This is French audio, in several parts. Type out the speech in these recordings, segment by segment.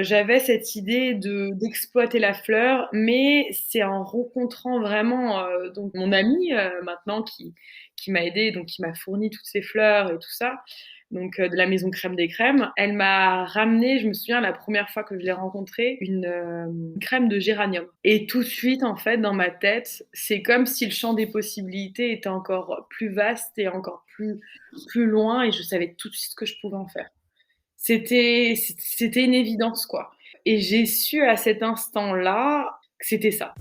J'avais cette idée d'exploiter la fleur, mais c'est en rencontrant vraiment, donc mon amie, maintenant qui m'a aidée, donc qui m'a fourni toutes ces fleurs et tout ça, donc de la maison Crème des Crèmes. Elle m'a ramené, je me souviens la première fois que je l'ai rencontrée, une, crème de géranium et tout de suite, en fait, dans ma tête, c'est comme si le champ des possibilités était encore plus vaste et encore plus loin et je savais tout de suite ce que je pouvais en faire. C'était une évidence, quoi. Et j'ai su à cet instant-là que c'était ça.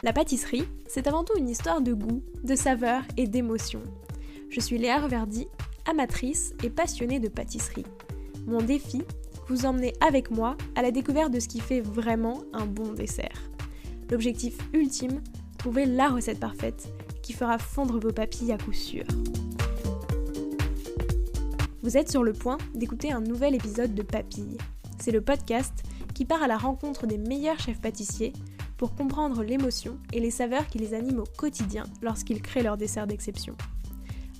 La pâtisserie, c'est avant tout une histoire de goût, de saveur et d'émotion. Je suis Léa Reverdy, amatrice et passionnée de pâtisserie. Mon défi, vous emmener avec moi à la découverte de ce qui fait vraiment un bon dessert. L'objectif ultime, trouver la recette parfaite qui fera fondre vos papilles à coup sûr. Vous êtes sur le point d'écouter un nouvel épisode de Papilles. C'est le podcast qui part à la rencontre des meilleurs chefs pâtissiers pour comprendre l'émotion et les saveurs qui les animent au quotidien lorsqu'ils créent leurs desserts d'exception.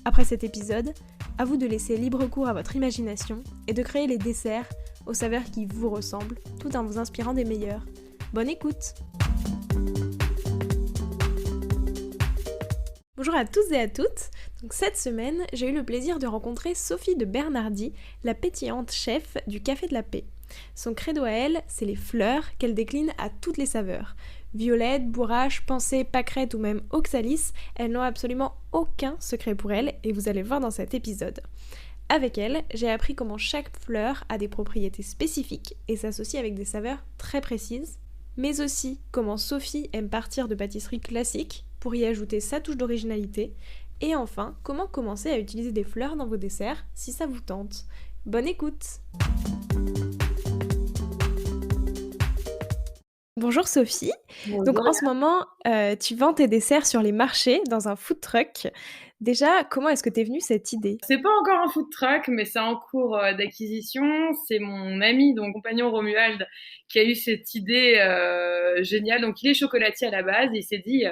Après cet épisode, à vous de laisser libre cours à votre imagination et de créer les desserts aux saveurs qui vous ressemblent, tout en vous inspirant des meilleurs. Bonne écoute! Bonjour à tous et à toutes. Donc cette semaine, j'ai eu le plaisir de rencontrer Sophie de Bernardi, la pétillante chef du Café de la Paix. Son credo à elle, c'est les fleurs qu'elle décline à toutes les saveurs. Violette, bourrache, pensée, pâquerette ou même oxalis, elles n'ont absolument aucun secret pour elle et vous allez voir dans cet épisode. Avec elle, j'ai appris comment chaque fleur a des propriétés spécifiques et s'associe avec des saveurs très précises, mais aussi comment Sophie aime partir de pâtisseries classiques pour y ajouter sa touche d'originalité, et enfin, comment commencer à utiliser des fleurs dans vos desserts si ça vous tente. Bonne écoute! Bonjour Sophie, donc Bonjour. en ce moment, tu vends tes desserts sur les marchés dans un food truck. Déjà, comment est-ce que t'es venue cette idée? C'est pas encore un food truck, mais c'est en cours d'acquisition. C'est mon ami, donc compagnon Romuald, qui a eu cette idée géniale. Donc il est chocolatier à la base et il s'est dit,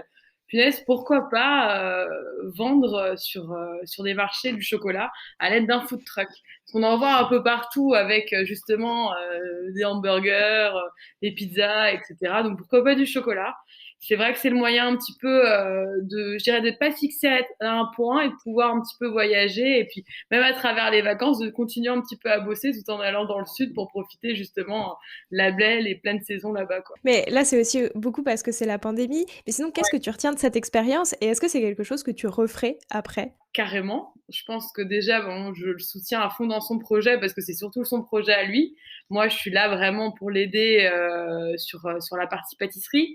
punaise, pourquoi pas vendre sur des marchés du chocolat à l'aide d'un food truck. Parce qu'on en voit un peu partout avec justement des hamburgers, des pizzas, etc. Donc pourquoi pas du chocolat? C'est vrai que c'est le moyen un petit peu je dirais, d'être pas fixé à un point et de pouvoir un petit peu voyager et puis même à travers les vacances de continuer un petit peu à bosser tout en allant dans le sud pour profiter justement la belle et pleine saison là-bas, quoi. Mais là, c'est aussi beaucoup parce que c'est la pandémie. Mais sinon, qu'est-ce que tu retiens de cette expérience et est-ce que c'est quelque chose que tu referais après? Carrément. Je pense que déjà, bon, je le soutiens à fond dans son projet parce que c'est surtout son projet à lui. Moi, je suis là vraiment pour l'aider sur la partie pâtisserie.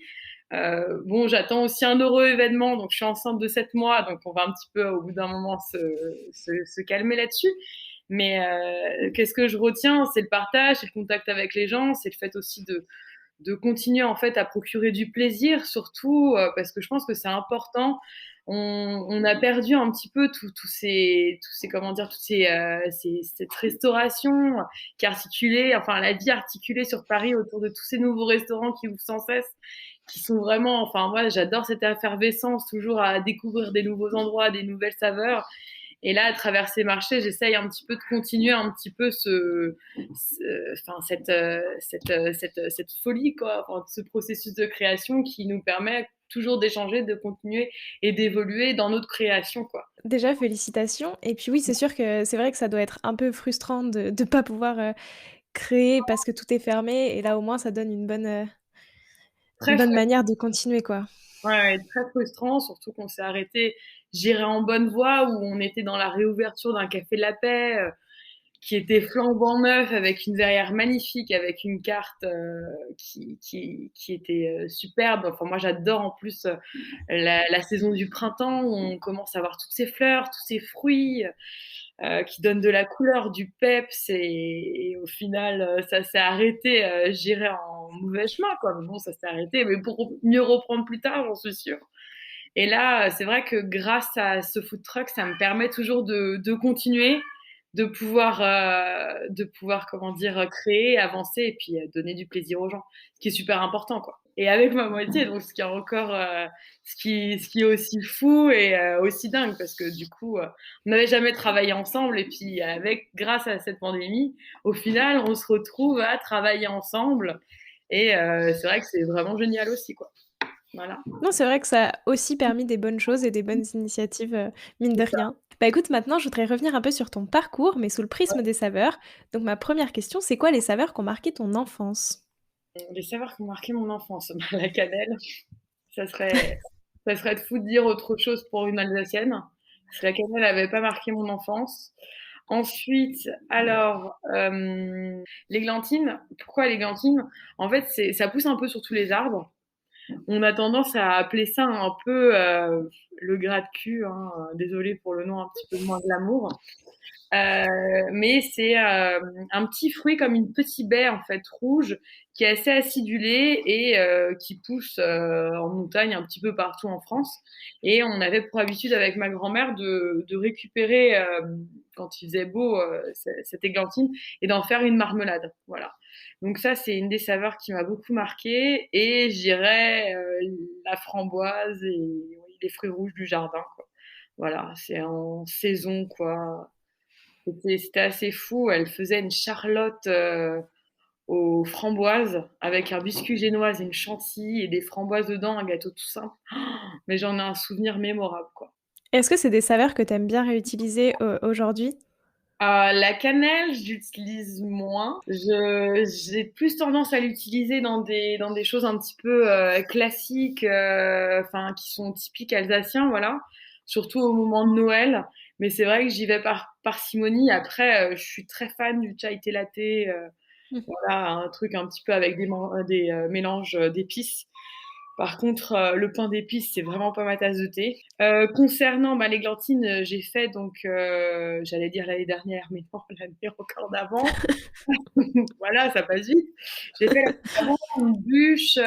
Bon, j'attends aussi un heureux événement, donc je suis enceinte de 7 mois, donc on va un petit peu au bout d'un moment se calmer là-dessus. Mais qu'est-ce que je retiens? C'est le partage, c'est le contact avec les gens, c'est le fait aussi de continuer en fait à procurer du plaisir, surtout parce que je pense que c'est important. On a perdu un petit peu tous ces comment dire, cette restauration qui articulait, enfin la vie articulée sur Paris autour de tous ces nouveaux restaurants qui ouvrent sans cesse, qui sont vraiment, enfin moi j'adore cette effervescence toujours à découvrir des nouveaux endroits, des nouvelles saveurs. Et là, à travers ces marchés, j'essaye un petit peu de continuer un petit peu enfin, cette folie, quoi, enfin, ce processus de création qui nous permet toujours d'échanger, de continuer et d'évoluer dans notre création, quoi. Déjà, félicitations. Et puis oui, c'est sûr que c'est vrai que ça doit être un peu frustrant de ne pas pouvoir créer parce que tout est fermé. Et là, au moins, ça donne une Très bonne manière de continuer, quoi. Ouais, très frustrant, surtout qu'on s'est arrêté, j'irai en bonne voie, où on était dans la réouverture d'un café de la paix, qui était flambant neuf, avec une verrière magnifique, avec une carte qui était superbe. Enfin, moi, j'adore en plus la saison du printemps, où on commence à voir toutes ces fleurs, tous ces fruits qui donnent de la couleur, du peps, et au final, ça s'est arrêté, j'irai en mauvais chemin, quoi. Mais bon, ça s'est arrêté, mais pour mieux reprendre plus tard, j'en suis sûre. Et là, c'est vrai que grâce à ce food truck, ça me permet toujours de continuer, de pouvoir, comment dire, créer, avancer et puis donner du plaisir aux gens, ce qui est super important, quoi. Et avec ma moitié, donc ce qui est encore, ce qui est aussi fou et aussi dingue, parce que du coup, on n'avait jamais travaillé ensemble, et puis grâce à cette pandémie, au final, on se retrouve à travailler ensemble, et c'est vrai que c'est vraiment génial aussi, quoi. Voilà. Non, c'est vrai que ça a aussi permis des bonnes choses et des bonnes initiatives, mine de C'est ça. rien. Bah, écoute, maintenant, je voudrais revenir un peu sur ton parcours, mais sous le prisme des saveurs. Donc ma première question, c'est quoi les saveurs qui ont marqué ton enfance? Les saveurs qui ont marqué mon enfance, la cannelle, ça serait, ça serait de fou de dire autre chose pour une Alsacienne. Parce que la cannelle n'avait pas marqué mon enfance. Ensuite, alors, l'églantine. Pourquoi l'églantine? En fait, ça pousse un peu sur tous les arbres. On a tendance à appeler ça un peu le gras de cul, hein. Désolée pour le nom un petit peu moins glamour. Mais c'est un petit fruit comme une petite baie en fait rouge qui est assez acidulé et qui pousse en montagne un petit peu partout en France. Et on avait pour habitude avec ma grand-mère de récupérer quand il faisait beau cette églantine et d'en faire une marmelade. Voilà. Donc ça c'est une des saveurs qui m'a beaucoup marquée et je dirais la framboise et oui, les fruits rouges du jardin, quoi. Voilà, c'est en saison quoi. C'était assez fou. Elle faisait une charlotte aux framboises avec un biscuit génoise et une chantilly et des framboises dedans, un gâteau tout simple. Mais j'en ai un souvenir mémorable, quoi. Est-ce que c'est des saveurs que tu aimes bien réutiliser, aujourd'hui? La cannelle, j'utilise moins. J'ai plus tendance à l'utiliser dans des choses un petit peu classiques, enfin qui sont typiques alsaciens, voilà. Surtout au moment de Noël. Mais c'est vrai que j'y vais par parcimonie. Après, je suis très fan du chai thé latte. Mmh. Voilà, un truc un petit peu avec des mélanges d'épices. Par contre, le pain d'épices, c'est vraiment pas ma tasse de thé. Concernant l'églantine, j'ai fait donc, j'allais dire l'année dernière, mais non, l'année encore d'avant. Voilà, ça passe vite. J'ai fait l'année d'avant une bûche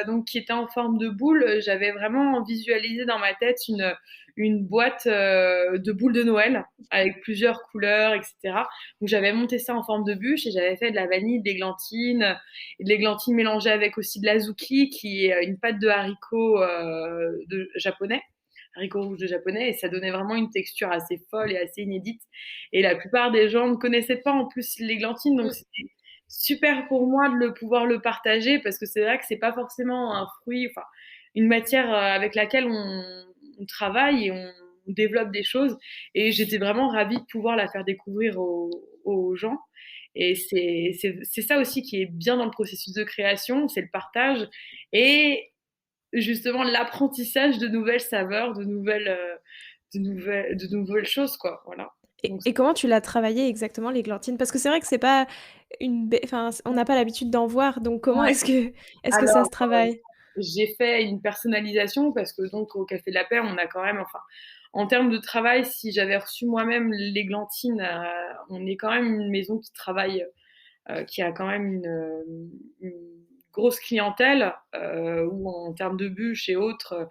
donc qui était en forme de boule. J'avais vraiment visualisé dans ma tête une boîte de boules de Noël avec plusieurs couleurs, etc. Donc j'avais monté ça en forme de bûche et j'avais fait de la vanille, et de l'églantine mélangée avec aussi de l'azuki, qui est une pâte de haricots japonais, haricots rouges de japonais, et ça donnait vraiment une texture assez folle et assez inédite. Et la plupart des gens ne connaissaient pas en plus l'églantine, donc Mmh. c'était super pour moi de pouvoir le partager, parce que c'est vrai que c'est pas forcément un fruit, enfin une matière avec laquelle on travaille et on développe des choses. Et j'étais vraiment ravie de pouvoir la faire découvrir aux gens. Et c'est ça aussi qui est bien dans le processus de création, c'est le partage et justement l'apprentissage de nouvelles saveurs, de nouvelles choses, quoi. Voilà. Et Donc, et comment tu l'as travaillé exactement l'églantine? Parce que c'est vrai que c'est pas une beh, enfin, on n'a pas l'habitude d'en voir, donc comment ouais. est-ce que ça Alors, se travaille? j'ai fait une personnalisation parce que donc au Café de la Paix, on a quand même, enfin, en termes de travail, si j'avais reçu moi-même l'églantine, on est quand même une maison qui travaille, qui a quand même une grosse clientèle, où en termes de bûches et autres,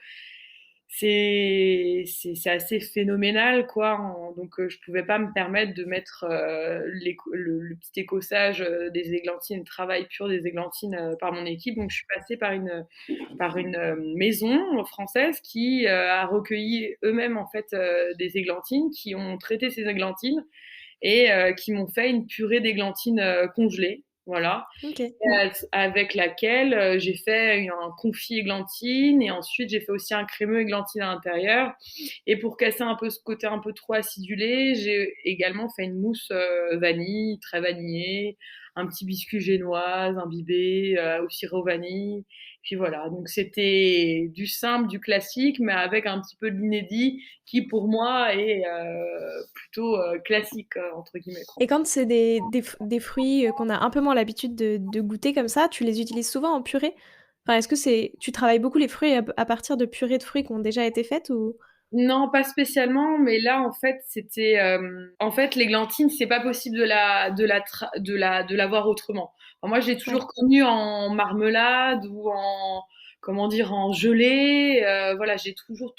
c'est assez phénoménal, quoi. Donc, je pouvais pas me permettre de mettre le petit écossage des églantines, le travail pur des églantines par mon équipe. Donc, je suis passée par une maison française qui a recueilli eux-mêmes en fait des églantines, qui ont traité ces églantines et qui m'ont fait une purée d'églantines congelées. Voilà, OK. avec laquelle j'ai fait un confit églantine et ensuite j'ai fait aussi un crémeux églantine à l'intérieur. Et pour casser un peu ce côté un peu trop acidulé, j'ai également fait une mousse vanille, très vanillée, un petit biscuit génoise imbibé au sirop vanille. Puis voilà, donc c'était du simple, du classique, mais avec un petit peu de l'inédit qui pour moi est plutôt classique entre guillemets, quoi. Et quand c'est des fruits, qu'on a un peu moins l'habitude de goûter comme ça, tu les utilises souvent en purée? Enfin, est-ce que c'est tu travailles beaucoup les fruits à partir de purées de fruits qui ont déjà été faites ou? Non, pas spécialement, mais là, en fait, c'était, en fait, l'églantine, c'est pas possible de l'avoir autrement. Enfin, moi, je l'ai Ouais. toujours connue en marmelade ou en, comment dire, en gelée. Voilà, j'ai toujours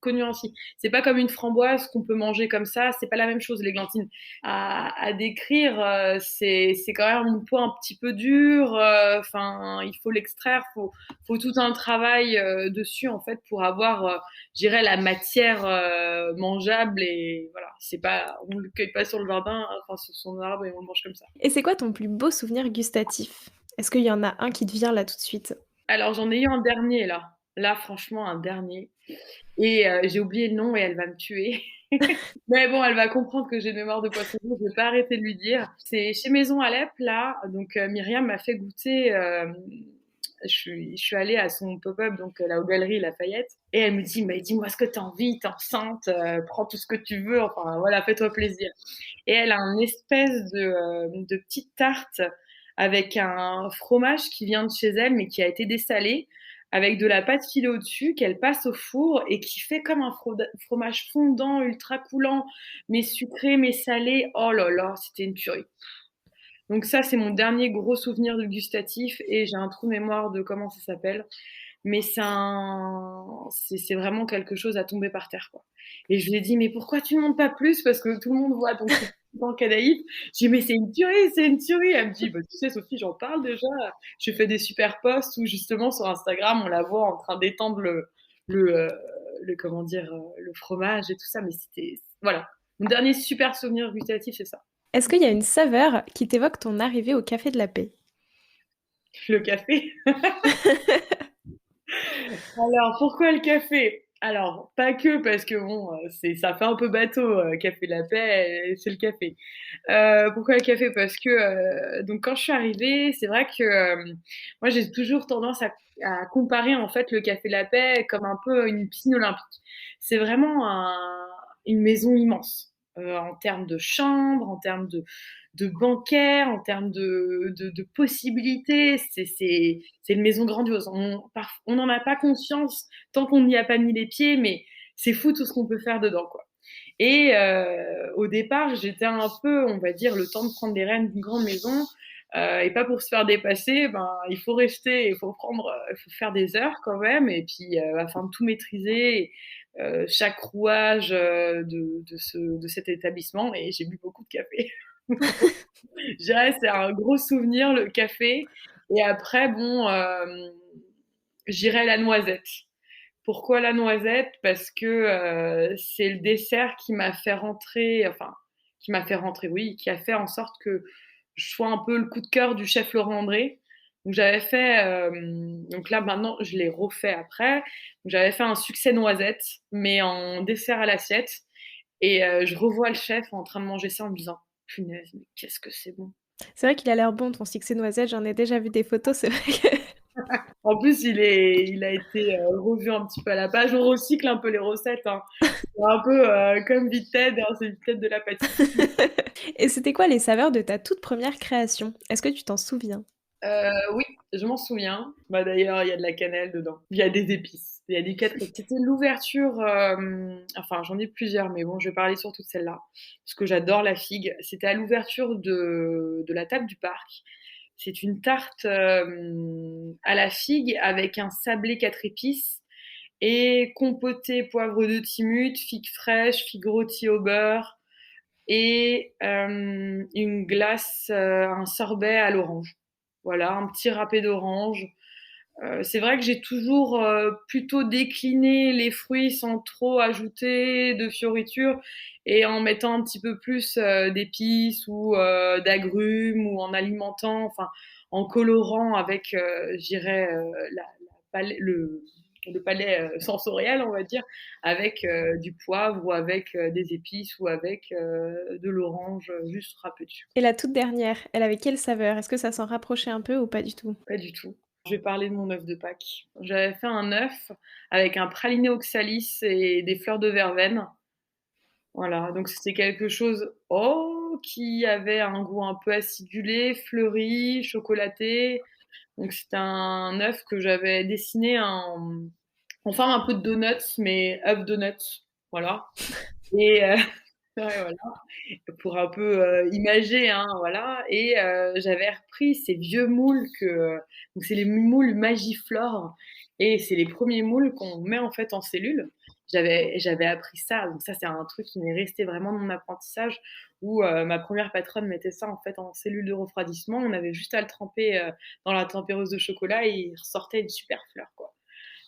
que nuances. C'est pas comme une framboise qu'on peut manger comme ça, c'est pas la même chose, l'églantine. À décrire, c'est quand même une peau un petit peu dure, enfin, il faut l'extraire, faut tout un travail dessus, en fait, pour avoir, je dirais, la matière mangeable et voilà, c'est pas, on le cueille pas sur le jardin, enfin, sur son arbre et on le mange comme ça. Et c'est quoi ton plus beau souvenir gustatif? Est-ce qu'il y en a un qui te vient là tout de suite? Alors, j'en ai eu un dernier là. Là, franchement, un dernier. Et j'ai oublié le nom et elle va me tuer. Mais bon, elle va comprendre que j'ai une mémoire de poisson rouge, je vais pas arrêter de lui dire. C'est chez Maison Alep, là. Donc, Myriam m'a fait goûter. Je suis allée à son pop-up, donc la Galerie Lafayette. Et elle me dit, mais dis-moi ce que tu as envie, t'es enceinte, prends tout ce que tu veux. Enfin, voilà, fais-toi plaisir. Et elle a une espèce de petite tarte avec un fromage qui vient de chez elle, mais qui a été dessalé, avec de la pâte filée au-dessus, qu'elle passe au four et qui fait comme un fromage fondant, ultra coulant, mais sucré, mais salé. Oh là là, c'était une tuerie. Donc ça, c'est mon dernier gros souvenir de gustatif et j'ai un trou de mémoire de comment ça s'appelle. Mais c'est vraiment quelque chose à tomber par terre, quoi. Et je lui ai dit, mais pourquoi tu ne montes pas plus? Parce que tout le monde voit ton truc dans le canaïf. J'ai dit, mais c'est une tuerie, c'est une tuerie. Elle me dit, bah, tu sais, Sophie, j'en parle déjà. Je fais des super posts où justement sur Instagram, on la voit en train d'étendre le, euh, comment dire, le fromage et tout ça. Mais c'était, voilà. Mon dernier super souvenir gustatif, c'est ça. Est-ce qu'il y a une saveur qui t'évoque ton arrivée au Café de la Paix? Le café. Alors, pourquoi le café? Alors, pas que parce que bon, ça fait un peu bateau, café la paix, c'est le café. Pourquoi le café? Parce que donc quand je suis arrivée, c'est vrai que moi j'ai toujours tendance à comparer en fait le café la paix comme un peu une piscine olympique. C'est vraiment une maison immense en termes de chambres, en termes de banquets, en termes de possibilités. C'est une maison grandiose. On n'en a pas conscience tant qu'on n'y a pas mis les pieds, mais c'est fou tout ce qu'on peut faire dedans, quoi. Et au départ, j'étais un peu, on va dire, le temps de prendre les rênes d'une grande maison. Et pas pour se faire dépasser, ben, il faut rester, il faut faire des heures quand même, et puis afin de tout maîtriser, chaque rouage de cet établissement. Et j'ai bu beaucoup de café. Je dirais, c'est un gros souvenir, le café. Et après, bon, j'irais la noisette. Pourquoi la noisette? Parce que c'est le dessert qui m'a fait rentrer, enfin, qui m'a fait rentrer, oui, qui a fait en sorte que je sois un peu le coup de cœur du chef Laurent André. Donc j'avais fait, donc là maintenant je l'ai refait après. Donc j'avais fait un succès noisette, mais en dessert à l'assiette. Et je revois le chef en train de manger ça en me disant, punaise, mais qu'est-ce que c'est bon. C'est vrai qu'il a l'air bon ton succès noisette, j'en ai déjà vu des photos, c'est vrai que En plus, il a été revu un petit peu à la page. On recycle un peu les recettes, hein. C'est un peu comme Vinted, hein, c'est Vinted de la pâtisserie. Et c'était quoi les saveurs de ta toute première création? Est-ce que tu t'en souviens? Oui, je m'en souviens. Bah, d'ailleurs, il y a de la cannelle dedans. Il y a des épices. Il y a du quatre. C'était l'ouverture. Enfin, j'en ai plusieurs, mais bon, je vais parler surtout de celle-là. Parce que j'adore la figue. C'était à l'ouverture de la table du parc. C'est une tarte à la figue avec un sablé quatre épices et compoté poivre de Timut, figue fraîche, figue rôtie au beurre et une glace, un sorbet à l'orange. Voilà, un petit râpé d'orange. C'est vrai que j'ai toujours plutôt décliné les fruits sans trop ajouter de fioritures et en mettant un petit peu plus d'épices ou d'agrumes ou en alimentant, enfin en colorant avec, je dirais, le palais sensoriel, on va dire, avec du poivre ou avec des épices ou avec de l'orange juste râpé dessus. Et la toute dernière, elle avait quelle saveur? Est-ce que ça s'en rapprochait un peu ou pas du tout? Pas du tout. Je vais parler de mon œuf de Pâques. J'avais fait un œuf avec un praliné oxalis et des fleurs de verveine. Voilà, donc c'était quelque chose, oh, qui avait un goût un peu acidulé, fleuri, chocolaté. Donc c'était un œuf que j'avais dessiné en forme un peu de donuts, mais œuf donuts. Voilà. Et ouais, voilà, pour un peu imager, hein, voilà. Et j'avais repris ces vieux moules donc c'est les moules Magiflore, et c'est les premiers moules qu'on met en fait en cellule. j'avais appris ça. Donc ça, c'est un truc qui m'est resté vraiment dans mon apprentissage où ma première patronne mettait ça en fait en cellule de refroidissement. On avait juste à le tremper dans la tempéreuse de chocolat et il ressortait une super fleur, quoi.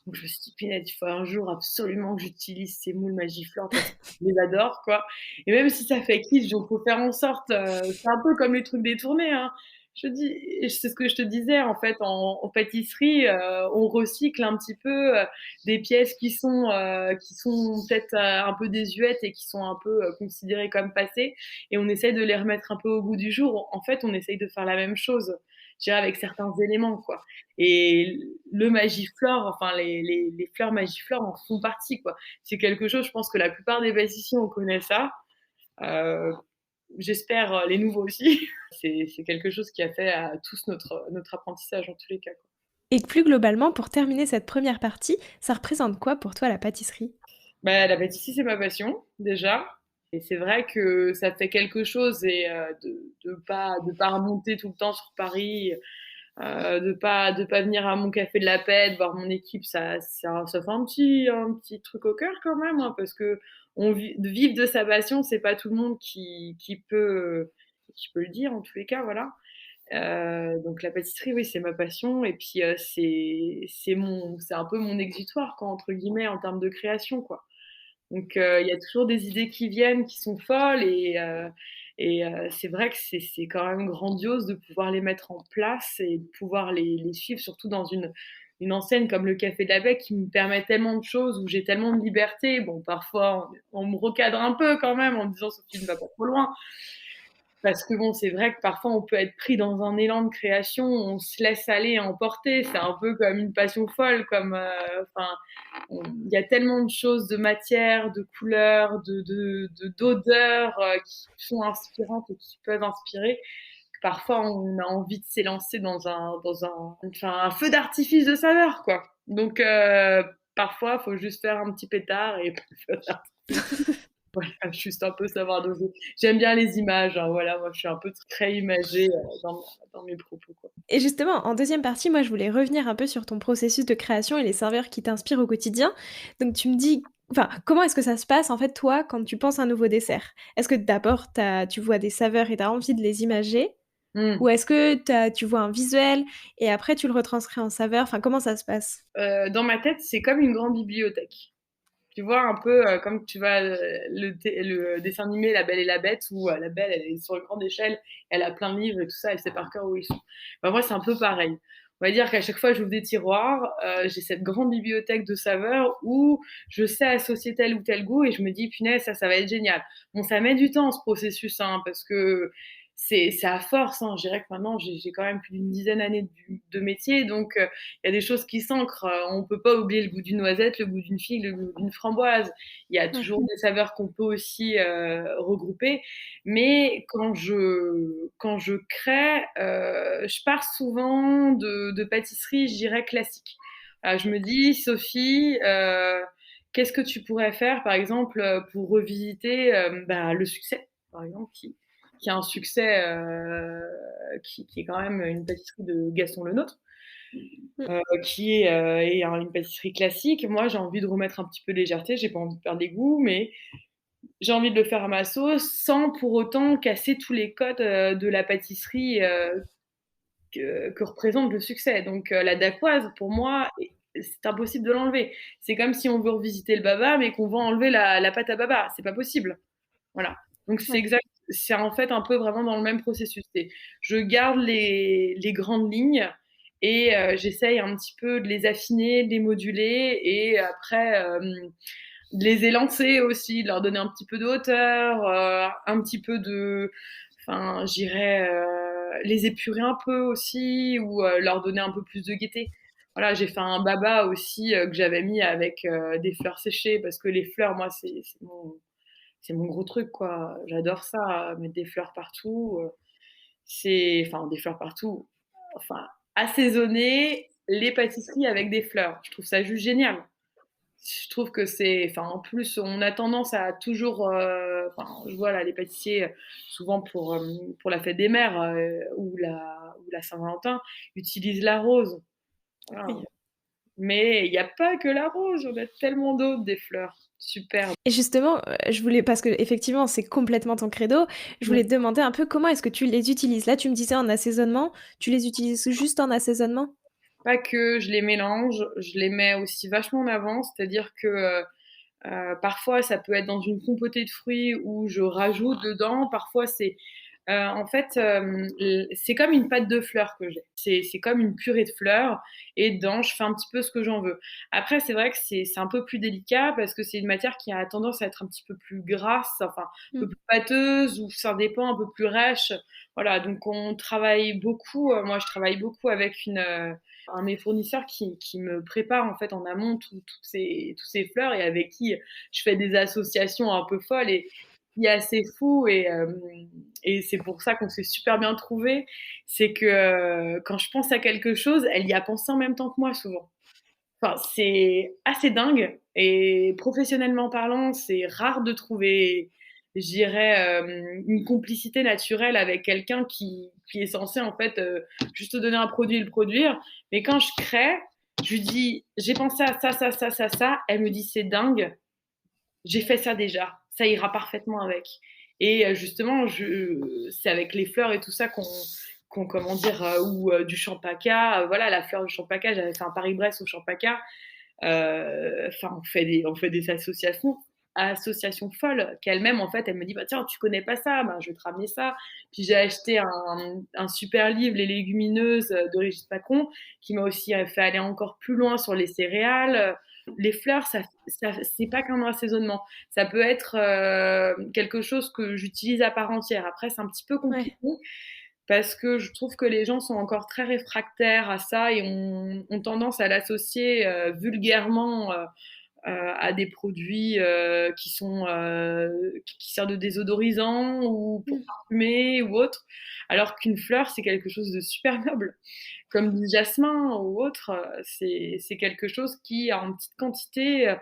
Donc je me suis dit: «Punaise, il faut un jour absolument que j'utilise ces moules Magiflore parce que je les adore, quoi» et même si ça fait kitsch, donc faut faire en sorte, c'est un peu comme les trucs détournés, hein. Je te dis et c'est ce que je te disais, en fait, en pâtisserie, on recycle un petit peu, des pièces qui sont peut-être, un peu désuètes et qui sont un peu, considérées comme passées et on essaye de les remettre un peu au goût du jour. En fait, on essaye de faire la même chose, je dirais avec certains éléments, quoi et le Magiflore, enfin les fleurs Magiflore en font partie, quoi. C'est quelque chose, je pense que la plupart des pâtissiers, on connaît ça. Euh, J'espère les nouveaux aussi. C'est quelque chose qui a fait à tous notre apprentissage en tous les cas, quoi. Et plus globalement, pour terminer cette première partie, ça représente quoi pour toi la pâtisserie? Bah, la pâtisserie, c'est ma passion, déjà. Et c'est vrai que ça fait quelque chose et de pas remonter tout le temps sur Paris, de pas venir à mon café de la paix, de voir mon équipe, ça fait un petit truc au cœur quand même, hein, parce que de vivre de sa passion, c'est pas tout le monde qui peut le dire en tous les cas, voilà. Donc la pâtisserie, oui, c'est ma passion et puis c'est un peu mon exutoire, quoi, entre guillemets, en termes de création, quoi. Donc il y a toujours des idées qui viennent, qui sont folles c'est vrai que c'est quand même grandiose de pouvoir les mettre en place et de pouvoir les suivre, surtout dans une enseigne comme le Café de la Bec qui me permet tellement de choses, où j'ai tellement de liberté. Bon, parfois, on me recadre un peu quand même en me disant: «Sophie, ne va pas trop loin». Parce que bon, c'est vrai que parfois on peut être pris dans un élan de création, on se laisse aller, emporter. C'est un peu comme une passion folle, comme, enfin, il y a tellement de choses, de matière, de couleurs, d'odeurs qui sont inspirantes et qui peuvent inspirer. Que parfois, on a envie de s'élancer enfin, un feu d'artifice de saveur, quoi. Donc, parfois, il faut juste faire un petit pétard et feu d'artifice. Voilà, juste un peu savoir doser. J'aime bien les images, hein, voilà, moi je suis un peu très imagée dans mes propos, quoi. Et justement, en deuxième partie, moi, je voulais revenir un peu sur ton processus de création et les saveurs qui t'inspirent au quotidien. Donc, tu me dis, enfin, comment est-ce que ça se passe, en fait, toi, quand tu penses à un nouveau dessert? Est-ce que d'abord, tu vois des saveurs et tu as envie de les imager? Mmh. Ou est-ce que tu vois un visuel et après tu le retranscris en saveurs? Enfin, comment ça se passe? Dans ma tête, c'est comme une grande bibliothèque. Tu vois, un peu comme tu vois le dessin animé La Belle et la Bête, où la Belle, elle est sur une grande échelle, elle a plein de livres et tout ça, elle sait par cœur où ils sont. Bah, moi, c'est un peu pareil. On va dire qu'à chaque fois que j'ouvre des tiroirs, j'ai cette grande bibliothèque de saveurs où je sais associer tel ou tel goût et je me dis, punaise, ça va être génial. Bon, ça met du temps ce processus, hein, parce que c'est à force, hein. Je dirais que maintenant, j'ai quand même plus d'une dizaine d'années de métier, donc il y a des choses qui s'ancrent. On peut pas oublier le goût d'une noisette, le goût d'une figue, le goût d'une framboise. Il y a Ouais. toujours des saveurs qu'on peut aussi regrouper. Mais quand je crée, je pars souvent de pâtisseries, je dirais, classiques. Je me dis, Sophie, qu'est-ce que tu pourrais faire, par exemple, pour revisiter bah, le succès, par exemple, qui a un succès, qui est quand même une pâtisserie de Gaston Lenôtre, Mmh. est une pâtisserie classique. Moi, j'ai envie de remettre un petit peu de légèreté, j'ai pas envie de perdre des goûts, mais j'ai envie de le faire à ma sauce sans pour autant casser tous les codes de la pâtisserie que représente le succès. Donc la dacquoise, pour moi, c'est impossible de l'enlever. C'est comme si on veut revisiter le baba, mais qu'on veut enlever la pâte à baba. C'est pas possible. Voilà. Donc Ouais. c'est en fait un peu vraiment dans le même processus. Je garde les grandes lignes et j'essaye un petit peu de les affiner, de les moduler et après de les élancer aussi, de leur donner un petit peu de hauteur, un petit peu de, enfin, j'irais les épurer un peu aussi ou leur donner un peu plus de gaieté. Voilà, j'ai fait un baba aussi que j'avais mis avec des fleurs séchées parce que les fleurs, moi, c'est mon gros truc, quoi. J'adore ça, mettre des fleurs partout. Enfin, des fleurs partout. Enfin, assaisonner les pâtisseries avec des fleurs. Je trouve ça juste génial. Je trouve que enfin, en plus, on a tendance à toujours, enfin, je vois là les pâtissiers, souvent pour la fête des mères ou la Saint-Valentin, utilisent la rose. Voilà. Oui. Mais il y a pas que la rose, il y en a tellement d'autres des fleurs superbes. Et justement, je voulais parce qu'effectivement, c'est complètement ton credo, je Mmh. voulais te demander un peu comment est-ce que tu les utilises? Là, tu me disais en assaisonnement, tu les utilises juste en assaisonnement? Pas que je les mélange, je les mets aussi vachement en avant, c'est-à-dire que, parfois ça peut être dans une compotée de fruits où je rajoute dedans, parfois c'est en fait, c'est comme une pâte de fleurs que j'ai. C'est comme une purée de fleurs et dedans, je fais un petit peu ce que j'en veux. Après, c'est vrai que c'est un peu plus délicat parce que c'est une matière qui a tendance à être un petit peu plus grasse, enfin, un peu Mmh. plus pâteuse ou ça dépend, un peu plus rêche. Voilà, donc on travaille beaucoup, moi je travaille beaucoup avec un de mes fournisseurs qui me prépare en fait en amont toutes ces fleurs et avec qui je fais des associations un peu folles et qui est assez fou et c'est pour ça qu'on s'est super bien trouvés. C'est que quand je pense à quelque chose, elle y a pensé en même temps que moi souvent. Enfin, c'est assez dingue et professionnellement parlant, c'est rare de trouver, je dirais, une complicité naturelle avec quelqu'un qui est censé en fait juste te donner un produit et le produire. Mais quand je crée, je lui dis j'ai pensé à ça, ça, ça, ça, ça. Elle me dit c'est dingue, j'ai fait ça déjà, ça ira parfaitement avec. Et justement, c'est avec les fleurs et tout ça qu'on comment dire, ou du champaca, voilà, la fleur du champaca, j'avais fait un Paris-Brest au champaca. Enfin, on fait des associations folles qu'elle-même, en fait, elle me dit, bah tiens, tu connais pas ça, bah, je vais te ramener ça. Puis j'ai acheté un super livre, Les légumineuses de Régis Pacon, qui m'a aussi fait aller encore plus loin sur les céréales. Les fleurs, c'est pas qu'un assaisonnement. Ça peut être quelque chose que j'utilise à part entière. Après, c'est un petit peu compliqué Ouais. parce que je trouve que les gens sont encore très réfractaires à ça et ont tendance à l'associer vulgairement à des produits qui servent de désodorisant ou pour Mmh. parfumer ou autre, alors qu'une fleur, c'est quelque chose de super noble. Comme du jasmin ou autre, c'est quelque chose qui, en petite quantité,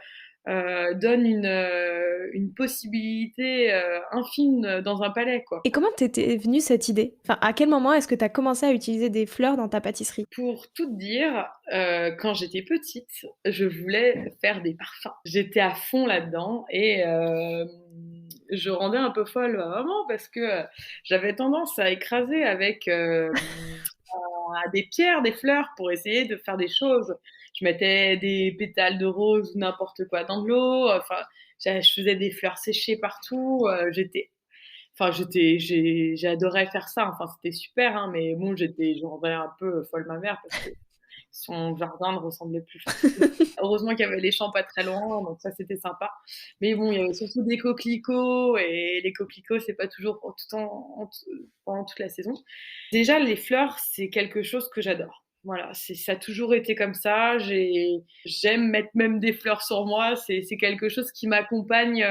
donne une possibilité infime dans un palais, quoi. Et comment t'était venue cette idée? Enfin, à quel moment est-ce que tu as commencé à utiliser des fleurs dans ta pâtisserie? Pour tout te dire, quand j'étais petite, je voulais faire des parfums. J'étais à fond là-dedans et je rendais un peu folle ma maman parce que, j'avais tendance à écraser avec, à des pierres, des fleurs pour essayer de faire des choses. Je mettais des pétales de rose ou n'importe quoi dans de l'eau, enfin, je faisais des fleurs séchées partout, j'adorais faire ça, enfin, c'était super, hein, mais bon, je rendais un peu folle ma mère parce que son jardin ne ressemblait plus. Enfin, heureusement qu'il y avait les champs pas très loin, donc ça c'était sympa. Mais bon, il y avait surtout des coquelicots et les coquelicots, c'est pas toujours pour tout en pendant toute la saison. Déjà, les fleurs, c'est quelque chose que j'adore. Voilà, ça a toujours été comme ça. J'aime mettre même des fleurs sur moi. C'est quelque chose qui m'a accompagnée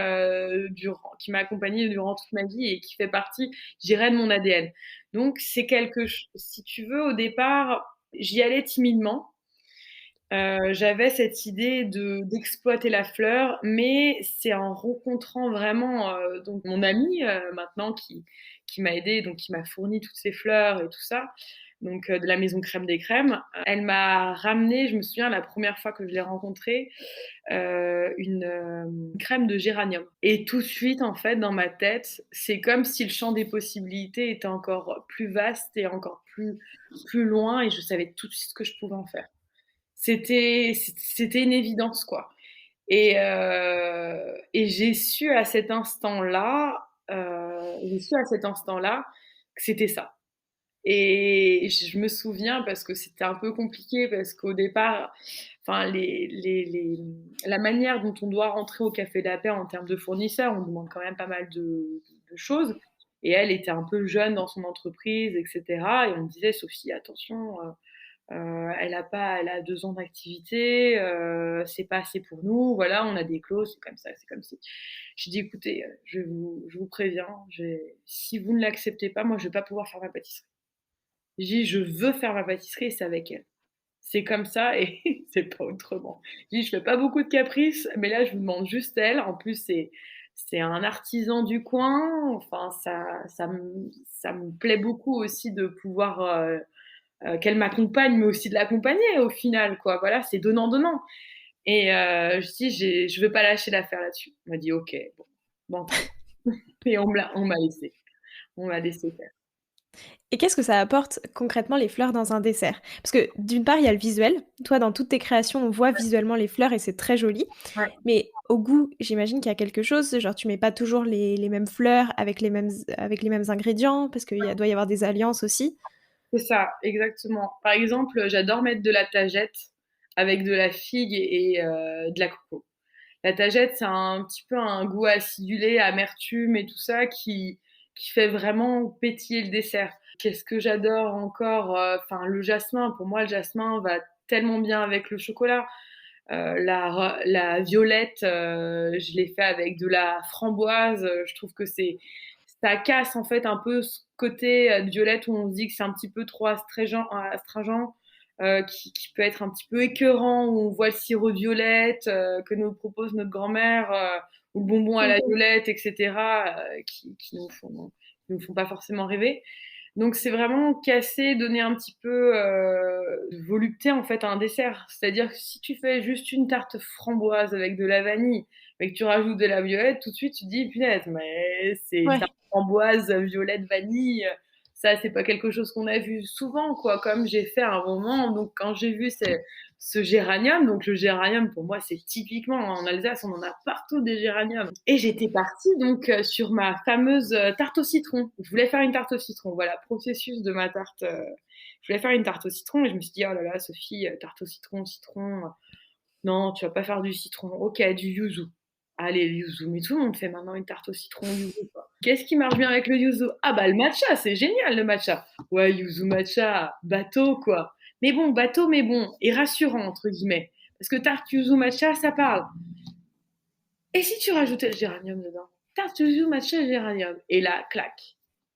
durant toute ma vie et qui fait partie, je dirais, de mon ADN. Donc, si tu veux, au départ, j'y allais timidement. J'avais cette idée d'exploiter la fleur, mais c'est en rencontrant vraiment, donc mon amie, maintenant qui m'a aidée, donc qui m'a fourni toutes ces fleurs et tout ça, donc de la maison Crème des Crèmes. Elle m'a ramené, je me souviens la première fois que je l'ai rencontrée, une crème de géranium et tout de suite, en fait, dans ma tête, c'est comme si le champ des possibilités était encore plus vaste et encore plus loin et je savais tout de suite ce que je pouvais en faire. C'était une évidence, quoi. Et j'ai su à cet instant-là que c'était ça. Et je me souviens parce que c'était un peu compliqué parce qu'au départ, enfin la manière dont on doit rentrer au Café de la Paix en termes de fournisseurs, on demande quand même pas mal de choses. Et elle était un peu jeune dans son entreprise, etc. Et on me disait, Sophie, attention, elle a 2 ans d'activité, c'est pas assez pour nous, voilà, on a des clauses, c'est comme ça, c'est comme si. J'ai dit: «Écoutez, je vous préviens, si vous ne l'acceptez pas, moi je vais pas pouvoir faire ma pâtisserie». J'ai dit: «Je veux faire ma pâtisserie et c'est avec elle. C'est comme ça et c'est pas autrement». J'ai dit: «Je fais pas beaucoup de caprices, mais là je vous demande juste elle. En plus c'est un artisan du coin, enfin ça me plaît beaucoup aussi de pouvoir, qu'elle m'accompagne, mais aussi de l'accompagner au final, quoi. Voilà, c'est donnant-donnant. Et je dis, je veux pas lâcher l'affaire là-dessus. On m'a dit, ok, bon, bon. Et on m'a laissé. On m'a laissé faire. Et qu'est-ce que ça apporte concrètement les fleurs dans un dessert? Parce que d'une part, il y a le visuel. Toi, dans toutes tes créations, on voit visuellement les fleurs et c'est très joli. Ouais, Mais au goût, j'imagine qu'il y a quelque chose, genre tu mets pas toujours les mêmes fleurs avec les mêmes ingrédients, parce qu'il doit y avoir des alliances aussi. c'est ça, exactement. Par exemple, j'adore mettre de la tagette avec de la figue et de la coco. La tagette, c'est un petit peu un goût acidulé, amertume et tout ça qui fait vraiment pétiller le dessert. Qu'est-ce que j'adore encore? Enfin, le jasmin. Pour moi, le jasmin va tellement bien avec le chocolat. La violette, je l'ai fait avec de la framboise. Je trouve que ça casse en fait un peu ce côté violette où on se dit que c'est un petit peu trop astringent, qui peut être un petit peu écœurant, où on voit le sirop de violette que nous propose notre grand-mère, ou le bonbon à la Mmh. violette, etc., qui nous font pas forcément rêver. Donc c'est vraiment casser, donner un petit peu de volupté en fait à un dessert. C'est-à-dire que si tu fais juste une tarte framboise avec de la vanille, mais que tu rajoutes de la violette, tout de suite tu te dis punaise, mais c'est une tarte Ouais. framboise, violette, vanille. Ça, c'est pas quelque chose qu'on a vu souvent, quoi, comme j'ai fait à un moment. Donc, quand j'ai vu ce géranium, donc le géranium, pour moi, c'est typiquement, en Alsace, on en a partout des géraniums. Et j'étais partie, donc, sur ma fameuse tarte au citron. Je voulais faire une tarte au citron. Voilà, processus de ma tarte. Je voulais faire une tarte au citron et je me suis dit, oh là là, Sophie, tarte au citron, citron. Non, tu vas pas faire du citron. Ok, du yuzu. Allez, le yuzu. Mais tout le monde fait maintenant une tarte au citron yuzu, quoi. Qu'est-ce qui marche bien avec le yuzu? Ah bah le matcha, c'est génial le matcha. Ouais, yuzu matcha, bateau quoi. Mais bon, bateau, mais bon, et rassurant entre guillemets. Parce que tarte yuzu matcha, ça parle. Et si tu rajoutais le géranium dedans? Tarte yuzu matcha géranium. Et là, clac.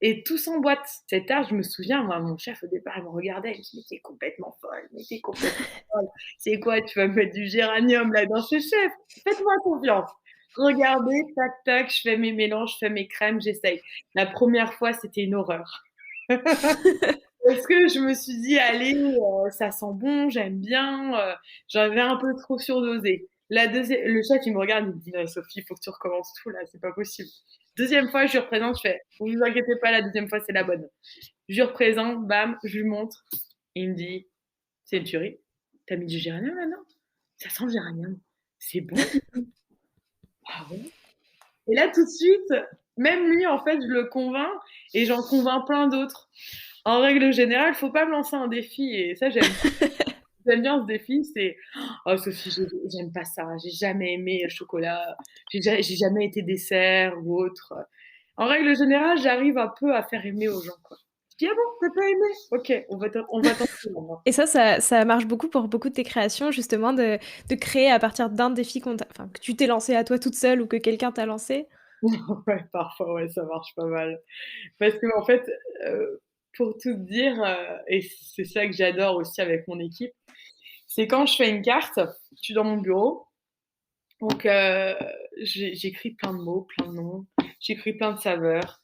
Et tout s'emboîte. Cette tarte, je me souviens, moi, mon chef au départ, il me regardait, il me dit, mais t'es complètement folle, mais t'es complètement folle. C'est quoi, tu vas me mettre du géranium là dans ce chef? Faites-moi confiance. Regardez, tac, tac, je fais mes mélanges, je fais mes crèmes, j'essaye. La première fois, c'était une horreur. Parce que je me suis dit, allez, ça sent bon, j'aime bien. J'avais un peu trop surdosé. Le chef, il me regarde, il me dit, non, Sophie, il faut que tu recommences tout là, c'est pas possible. Deuxième fois, je lui représente, je fais, vous vous inquiétez pas, la deuxième fois, c'est la bonne. Je lui représente, bam, je lui montre. Il me dit, c'est une tuerie. T'as mis du géranium là-dedans? Ça sent le géranium. C'est bon. Ah ouais. Et là, tout de suite, même lui, en fait, je le convainc et j'en convainc plein d'autres. En règle générale, faut pas me lancer un défi et ça, j'aime bien ce défi. C'est oh Sophie, j'aime pas ça. J'ai jamais aimé le chocolat. J'ai jamais été dessert ou autre. En règle générale, j'arrive un peu à faire aimer aux gens, quoi. Je dis ah bon, t'as pas aimé? Ok, on va tenter maintenant. Et ça marche beaucoup pour beaucoup de tes créations, justement, de créer à partir d'un défi que tu t'es lancé à toi toute seule ou que quelqu'un t'a lancé? Ouais, parfois, ouais, ça marche pas mal. Parce que en fait, pour tout te dire, et c'est ça que j'adore aussi avec mon équipe, c'est quand je fais une carte, je suis dans mon bureau, donc j'écris plein de mots, plein de noms, j'écris plein de saveurs.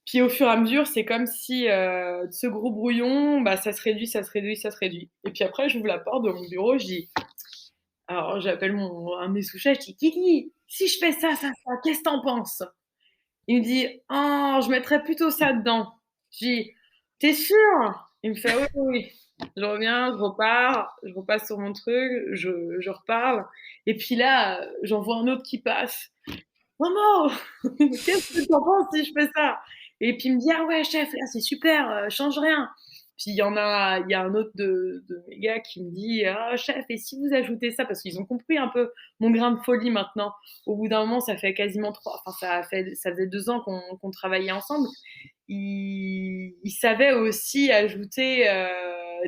Puis au fur et à mesure, c'est comme si ce gros brouillon, bah, ça se réduit, ça se réduit, ça se réduit. Et puis après, j'ouvre la porte de mon bureau, je dis, alors j'appelle un de mes sous-chefs, je dis, Kiki, si je fais ça, ça, ça, qu'est-ce que t'en penses? Il me dit, oh, je mettrais plutôt ça dedans. Je dis, t'es sûr? Il me fait, oui, oui, oui. Je reviens, je repars, je repasse sur mon truc, je reparle. Et puis là, j'en vois un autre qui passe. Maman, qu'est-ce que t'en penses si je fais ça? Et puis il me dit, ah ouais, chef, là, c'est super, change rien. Puis il y a un autre de mes gars qui me dit, ah chef, et si vous ajoutez ça, parce qu'ils ont compris un peu mon grain de folie maintenant. Au bout d'un moment, ça fait quasiment enfin ça faisait 2 ans qu'on travaillait ensemble. Ils savaient aussi ajouter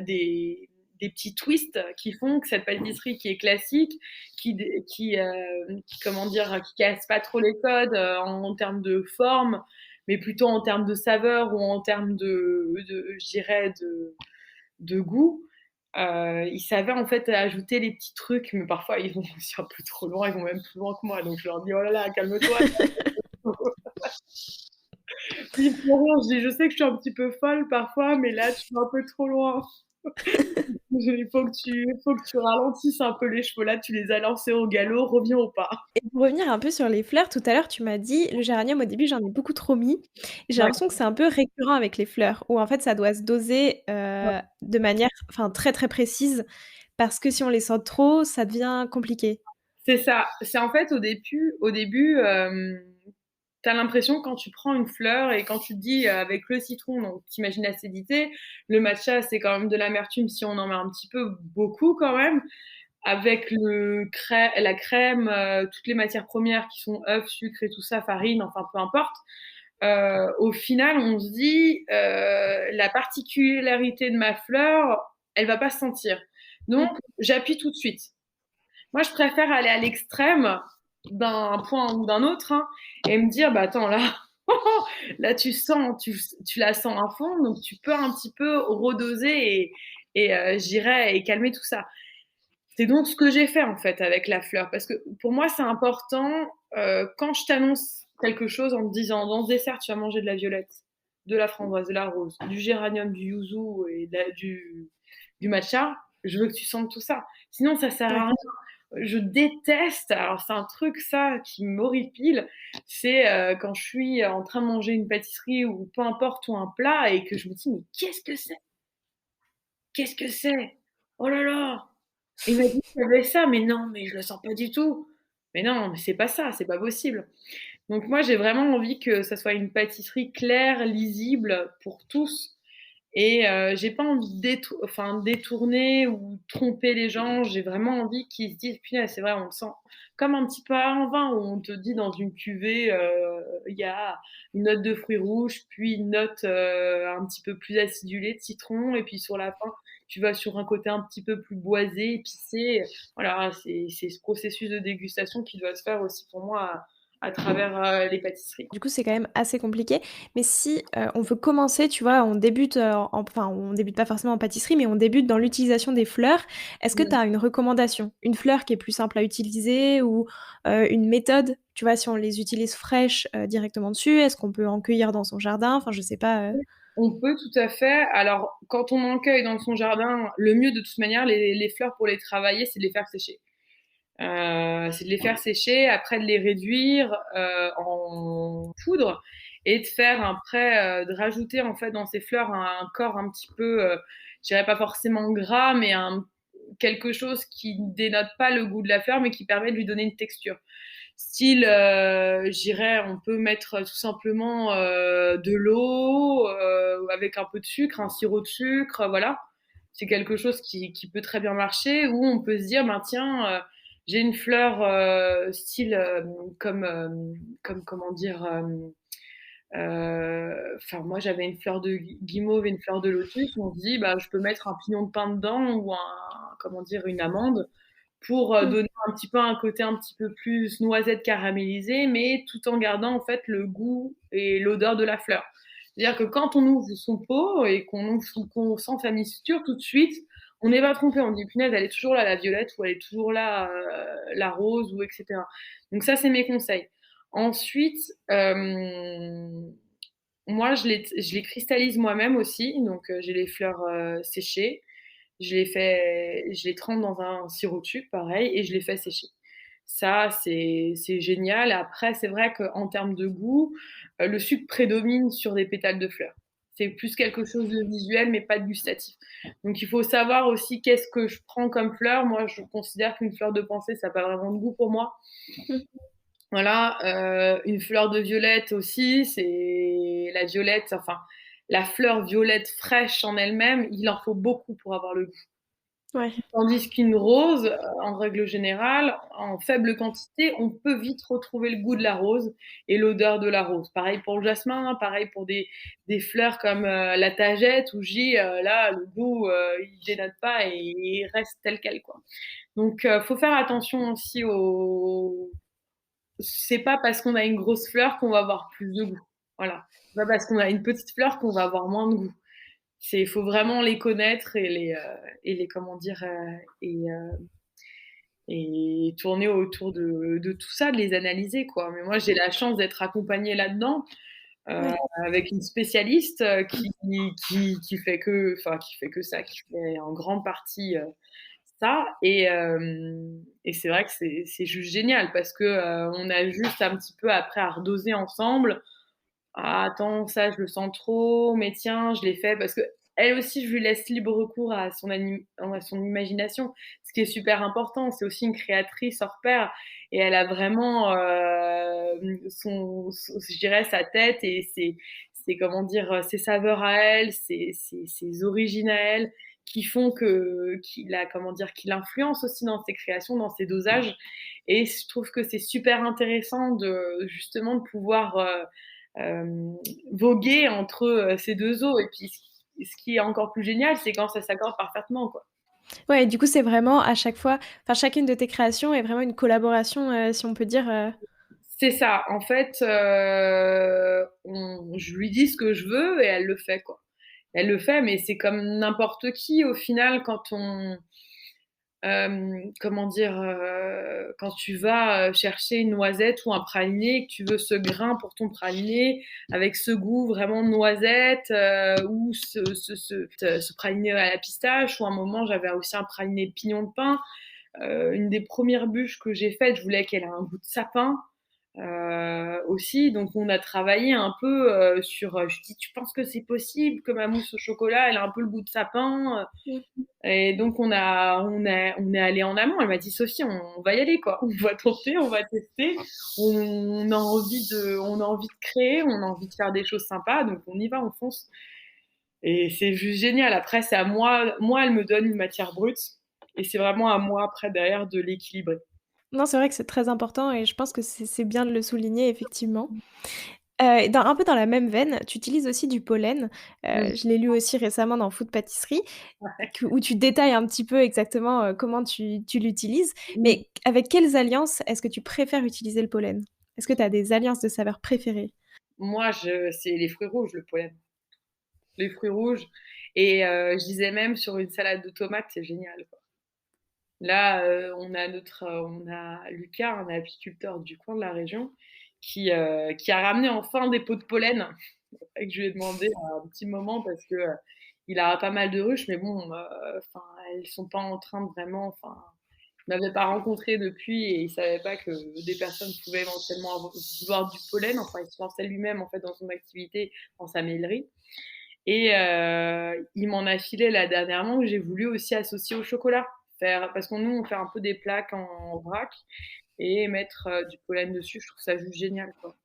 des petits twists qui font que cette pâtisserie qui est classique, comment dire, qui casse pas trop les codes en termes de forme, mais plutôt en termes de saveur ou en termes je dirais, de goût. Ils savaient en fait ajouter les petits trucs, mais parfois ils vont aussi un peu trop loin, ils vont même plus loin que moi. Donc je leur dis oh là là, calme-toi. Il me fait rire, je dis: «Je sais que je suis un petit peu folle parfois, mais là, tu vas un peu trop loin. Il faut que tu ralentisses un peu les chevaux. Là, tu les as lancés au galop, reviens au pas». Et pour revenir un peu sur les fleurs, tout à l'heure, tu m'as dit: «Le géranium, au début, j'en ai beaucoup trop mis». J'ai Ouais, l'impression que c'est un peu récurrent avec les fleurs, où en fait, ça doit se doser, ouais. de manière, enfin, très, très précise, parce que si on les sent trop, ça devient compliqué. C'est ça. C'est en fait au début, tu as l'impression quand tu prends une fleur et quand tu te dis, avec le citron, donc tu imagines l'acidité, le matcha, c'est quand même de l'amertume si on en met un petit peu, beaucoup quand même. Avec la crème, toutes les matières premières qui sont œufs, sucre et tout ça, farine, enfin peu importe. Au final, on se dit, la particularité de ma fleur, elle va pas se sentir. Donc, Mmh. j'appuie tout de suite. Moi, je préfère aller à l'extrême d'un point ou d'un autre, hein, et me dire, bah attends, là, là, tu la sens à fond, donc tu peux un petit peu redoser et j'irai et calmer tout ça. C'est donc ce que j'ai fait en fait avec la fleur, parce que pour moi c'est important, quand je t'annonce quelque chose en te disant dans ce dessert tu vas manger de la violette, de la framboise, de la rose, du géranium, du yuzu et du matcha, je veux que tu sentes tout ça. Sinon ça sert à Ouais. rien. Je déteste, alors c'est un truc ça qui m'horripile, c'est quand je suis en train de manger une pâtisserie ou peu importe ou un plat et que je me dis mais qu'est-ce que c'est? Qu'est-ce que c'est? Oh là là! Il m'a dit qu'il y avait ça, mais non, mais je le sens pas du tout. Mais non, mais c'est pas ça, c'est pas possible. Donc moi, j'ai vraiment envie que ça soit une pâtisserie claire, lisible pour tous et j'ai pas envie de détourner ou tromper les gens. J'ai vraiment envie qu'ils se disent: «Punaise, c'est vrai, on le sent». Comme un petit peu un vin où on te dit dans une cuvée, il y a une note de fruits rouges, puis une note, un petit peu plus acidulée de citron et puis sur la fin, tu vas sur un côté un petit peu plus boisé, épicé. Voilà, c'est ce processus de dégustation qui doit se faire aussi pour moi à travers, les pâtisseries. Du coup, c'est quand même assez compliqué. Mais si, on veut commencer, tu vois, on débute, enfin, on débute pas forcément en pâtisserie, mais on débute dans l'utilisation des fleurs. Est-ce que tu Mmh. as une recommandation? Une fleur qui est plus simple à utiliser ou, une méthode? Tu vois, si on les utilise fraîches, directement dessus, est-ce qu'on peut en cueillir dans son jardin? Enfin, je sais pas, On peut tout à fait. Alors, quand on en cueille dans son jardin, le mieux de toute manière, les fleurs pour les travailler, c'est de les faire sécher. C'est de les faire sécher, après de les réduire en poudre et de faire après, de rajouter en fait dans ces fleurs un corps un petit peu, je dirais pas forcément gras, mais quelque chose qui ne dénote pas le goût de la fleur, mais qui permet de lui donner une texture. Style, on peut mettre tout simplement de l'eau avec un peu de sucre, un sirop de sucre, voilà. C'est quelque chose qui peut très bien marcher. Ou on peut se dire, ben tiens, j'ai une fleur style comme, comme comment dire, enfin moi j'avais une fleur de guimauve et une fleur de lotus. On se dit, bah je peux mettre un pignon de pin dedans ou comment dire, une amande pour mmh, donner un petit peu un côté un petit peu plus noisette caramélisée, mais tout en gardant en fait le goût et l'odeur de la fleur. C'est-à-dire que quand on ouvre son pot et qu'on sent sa mixture, tout de suite, on n'est pas trompé. On dit punaise, elle est toujours là la violette ou elle est toujours là la rose ou etc. Donc ça, c'est mes conseils. Ensuite, moi, je les cristallise moi-même aussi. Donc j'ai les fleurs séchées. Je les trempe dans un sirop de sucre, pareil, et je les fais sécher. Ça, c'est génial. Après, c'est vrai qu'en termes de goût, le sucre prédomine sur des pétales de fleurs. C'est plus quelque chose de visuel, mais pas de gustatif. Donc, il faut savoir aussi qu'est-ce que je prends comme fleur. Moi, je considère qu'une fleur de pensée, ça n'a pas vraiment de goût pour moi. mmh. Voilà, une fleur de violette aussi, c'est la violette, enfin, la fleur violette fraîche en elle-même, il en faut beaucoup pour avoir le goût. Ouais. Tandis qu'une rose, en règle générale, en faible quantité, on peut vite retrouver le goût de la rose et l'odeur de la rose. Pareil pour le jasmin, pareil pour des fleurs comme, la tagette ou J, là, le goût, il dénote pas et il reste tel quel, quoi. Donc faut faire attention aussi au c'est pas parce qu'on a une grosse fleur qu'on va avoir plus de goût. Voilà. C'est pas parce qu'on a une petite fleur qu'on va avoir moins de goût. Il faut vraiment les connaître et les comment dire et tourner autour de tout ça, de les analyser quoi. Mais moi j'ai la chance d'être accompagnée là-dedans euh, Ouais. avec une spécialiste qui fait que ça, qui fait en grande partie ça. Et c'est vrai que c'est juste génial parce que on a juste un petit peu après à redoser ensemble. Ah, attends, ça, je le sens trop, mais tiens, je l'ai fait parce que elle aussi, je lui laisse libre recours à son imagination, ce qui est super important. C'est aussi une créatrice hors pair et elle a vraiment je dirais, sa tête et comment dire, ses saveurs à elle, ses origines à elle, qui font comment dire, qu'il influence aussi dans ses créations, dans ses dosages. Et je trouve que c'est super intéressant justement de pouvoir euh, voguer entre ces deux eaux. Et puis, ce qui est encore plus génial, c'est quand ça s'accorde parfaitement, quoi. Ouais, du coup, c'est vraiment à chaque fois, enfin, chacune de tes créations est vraiment une collaboration, si on peut dire. C'est ça. En fait, je lui dis ce que je veux et elle le fait, quoi. Elle le fait, mais c'est comme n'importe qui au final comment dire, quand tu vas chercher une noisette ou un praliné, que tu veux ce grain pour ton praliné, avec ce goût vraiment de noisette, ou ce praliné à la pistache, ou à un moment j'avais aussi un praliné pignon de pain. Une des premières bûches que j'ai faites, je voulais qu'elle ait un goût de sapin aussi. Donc on a travaillé un peu je dis, tu penses que c'est possible que ma mousse au chocolat, elle a un peu le goût de sapin? Mm. Et donc on est allé en amont. Elle m'a dit Sophie, on va y aller quoi. On va tenter, on va tester. On a envie de créer, on a envie de faire des choses sympas, donc on y va, on fonce. Et c'est juste génial. Après, c'est à moi, elle me donne une matière brute, et c'est vraiment à moi après derrière de l'équilibrer. Non, c'est vrai que c'est très important et je pense que c'est bien de le souligner, effectivement. Un peu dans la même veine, tu utilises aussi du pollen. Mm. Je l'ai lu aussi récemment dans Food Pâtisserie, où tu détailles un petit peu exactement comment tu l'utilises. Mm. Mais avec quelles alliances est-ce que tu préfères utiliser le pollen? Est-ce que tu as des alliances de saveurs préférées? Moi, c'est les fruits rouges, le pollen. Les fruits rouges. Et je disais même sur une salade de tomates, c'est génial, quoi. Là, on a Lucas, un apiculteur du coin de la région, qui a ramené enfin des pots de pollen. Et que je lui ai demandé un petit moment parce que il a pas mal de ruches, mais bon, enfin, elles sont pas en train de vraiment, enfin, il m'avait pas rencontré depuis et il savait pas que des personnes pouvaient éventuellement vouloir du pollen. Enfin, il se lançait lui-même en fait dans son activité, dans sa mêlerie. Et il m'en a filé là dernièrement que j'ai voulu aussi associer au chocolat. Parce que nous, on fait un peu des plaques en vrac et mettre du pollen dessus, je trouve ça juste génial, quoi.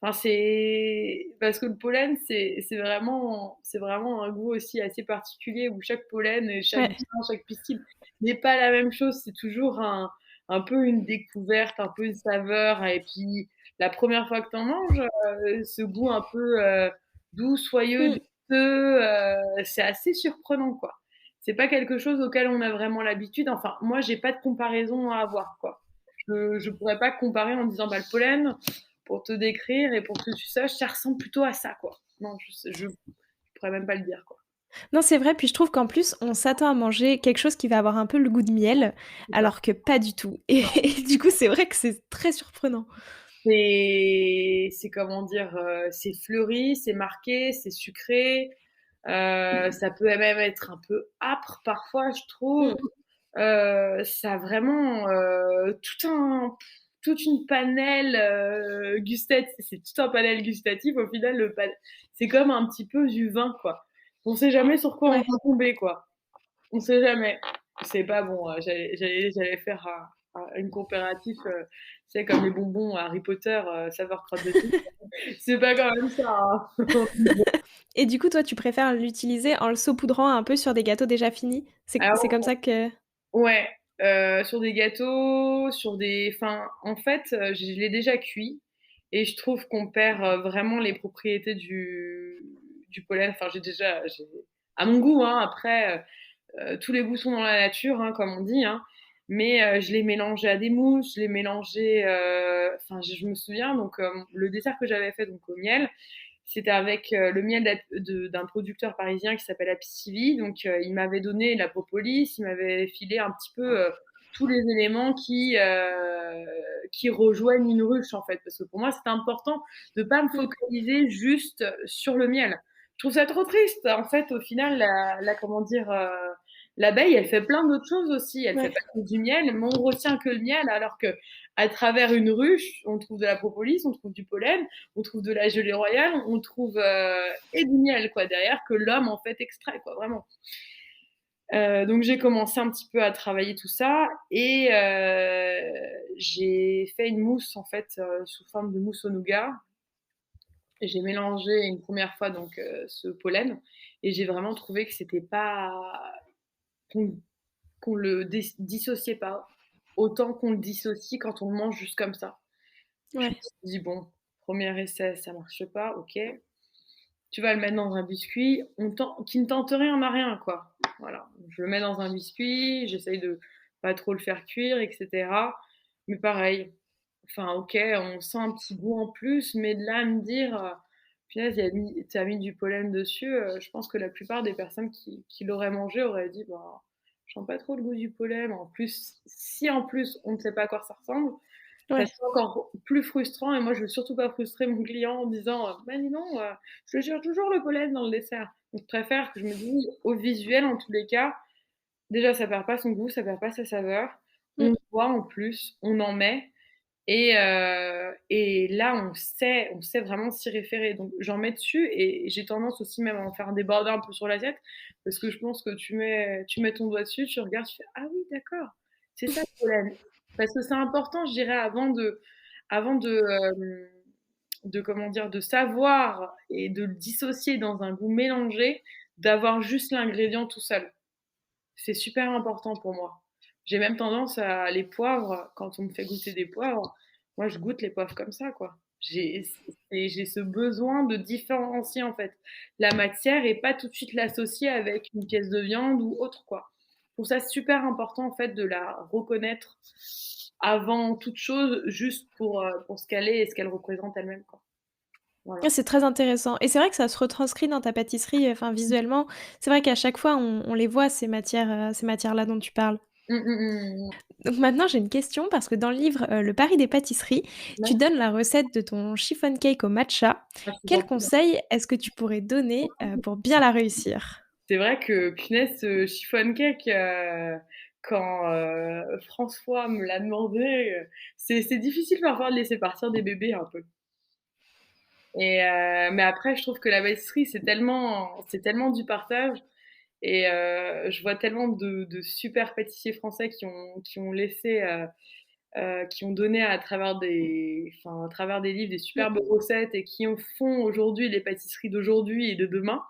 Enfin, c'est parce que le pollen, c'est vraiment un goût aussi assez particulier où chaque pollen, et chaque Ouais. grain, chaque pistil n'est pas la même chose. C'est toujours un peu une découverte, un peu une saveur. Et puis, la première fois que tu en manges, ce goût un peu doux, soyeux, Mmh. douceux, c'est assez surprenant, quoi. C'est pas quelque chose auquel on a vraiment l'habitude. Enfin, moi, j'ai pas de comparaison à avoir, quoi. Je pourrais pas comparer en disant, bah, le pollen, pour te décrire et pour que tu saches, ça ressemble plutôt à ça, quoi. Non, je pourrais même pas le dire, quoi. Non, c'est vrai, puis je trouve qu'en plus, on s'attend à manger quelque chose qui va avoir un peu le goût de miel, C'est ça. alors que pas du tout. Et, Non. et du coup, c'est vrai que c'est très surprenant. C'est comment dire, c'est fleuri, c'est marqué, c'est sucré. Ça peut même être un peu âpre parfois, je trouve. Mmh. Ça a vraiment toute une panelle gustative. C'est tout un panel gustatif. Au final, c'est comme un petit peu du vin, quoi. On sait jamais sur quoi on Ouais. va tomber, quoi. On sait jamais. C'est pas bon. J'allais faire une comparatif, c'est comme les bonbons Harry Potter, saveur crotte de nez. C'est pas quand même ça, hein. Et du coup, toi, tu préfères l'utiliser en le saupoudrant un peu sur des gâteaux déjà finis? C'est Alors, comme ça que ouais, sur des gâteaux, enfin, en fait, je l'ai déjà cuit et je trouve qu'on perd vraiment les propriétés du pollen. Enfin, à mon goût, hein, après, tous les goûts sont dans la nature, hein, comme on dit, hein. Mais je l'ai mélangé à des mousses, je l'ai mélangé. Enfin, je me souviens, donc le dessert que j'avais fait donc au miel, c'était avec le miel d'un producteur parisien qui s'appelle Apicivi. Donc il m'avait donné la propolis, il m'avait filé un petit peu tous les éléments qui rejoignent une ruche, en fait. Parce que pour moi, c'est important de ne pas me focaliser juste sur le miel. Je trouve ça trop triste. En fait, au final, comment dire, l'abeille, elle fait plein d'autres choses aussi. Elle fait Ouais. pas que du miel, mais on retient que le miel, alors que à travers une ruche, on trouve de la propolis, on trouve du pollen, on trouve de la gelée royale, on trouve et du miel quoi derrière que l'homme en fait extrait quoi vraiment. Donc j'ai commencé un petit peu à travailler tout ça et j'ai fait une mousse en fait sous forme de mousse au nougat. J'ai mélangé une première fois donc ce pollen et j'ai vraiment trouvé que c'était pas qu'on le dissociait pas autant qu'on le dissocie quand on le mange juste comme ça. Je me Ouais. suis dit bon, premier essai, ça marche pas, ok. Tu vas le mettre dans un biscuit, qui ne tente rien n'a rien, quoi. Voilà, je le mets dans un biscuit, j'essaye de pas trop le faire cuire, etc. Mais pareil, enfin, ok, on sent un petit goût en plus, mais de là à me dire, punaise, tu as mis du pollen dessus, je pense que la plupart des personnes qui l'auraient mangé auraient dit, bah, je sens pas trop le goût du pollen. En plus, si en plus on ne sait pas à quoi ça ressemble, ça Ouais. c'est encore plus frustrant et moi je veux surtout pas frustrer mon client en disant bah dis non, je cherche toujours le pollen dans le dessert. Donc je préfère que je me dise au visuel en tous les cas, déjà ça perd pas son goût, ça perd pas sa saveur. On voit en plus, on en met et là on sait vraiment s'y référer. Donc j'en mets dessus et j'ai tendance aussi même à en faire déborder un peu sur l'assiette parce que je pense que tu mets ton doigt dessus, tu regardes, tu fais ah oui d'accord, c'est ça le pollen. Parce que c'est important, je dirais, avant de comment dire, de savoir et de le dissocier dans un goût mélangé, d'avoir juste l'ingrédient tout seul. C'est super important pour moi. J'ai même tendance à les poivres, quand on me fait goûter des poivres, moi je goûte les poivres comme ça, quoi. J'ai ce besoin de différencier en fait la matière et pas tout de suite l'associer avec une pièce de viande ou autre, quoi. Je trouve ça super important en fait de la reconnaître avant toute chose, juste pour ce qu'elle est et ce qu'elle représente elle-même, quoi. Voilà. Ah, c'est très intéressant et c'est vrai que ça se retranscrit dans ta pâtisserie, enfin visuellement. C'est vrai qu'à chaque fois on les voit ces matières-là dont tu parles. Mmh. Donc maintenant j'ai une question parce que dans le livre, Le pari des pâtisseries, tu Ouais, donnes la recette de ton chiffon cake au matcha. ah, c'est Quels gentil. conseils est-ce que tu pourrais donner, pour bien la réussir? C'est vrai que punaise, ce chiffon cake, quand, François me l'a demandé, c'est difficile parfois de laisser partir des bébés un peu mais après je trouve que la pâtisserie c'est tellement du partage et je vois tellement de super pâtissiers français qui ont laissé, qui ont donné à travers des livres des Mmh. superbes recettes et qui en font aujourd'hui les pâtisseries d'aujourd'hui et de demain.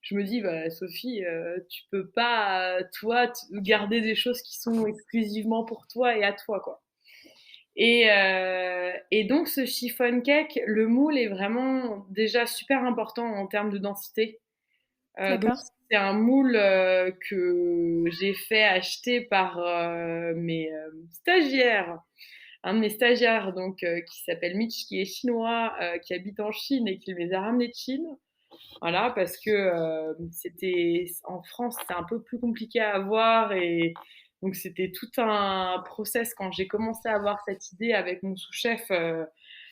Je me dis, bah, Sophie, tu peux pas, toi, garder des choses qui sont exclusivement pour toi et à toi, quoi. Et donc, ce chiffon cake, le moule est vraiment déjà super important en termes de densité. Donc, D'accord. c'est un moule que j'ai fait acheter par mes stagiaires. Un de mes stagiaires donc, qui s'appelle Mitch, qui est chinois, qui habite en Chine et qui me les a ramenés de Chine. Voilà, parce que c'était en France, c'est un peu plus compliqué à avoir et donc c'était tout un process quand j'ai commencé à avoir cette idée avec mon sous-chef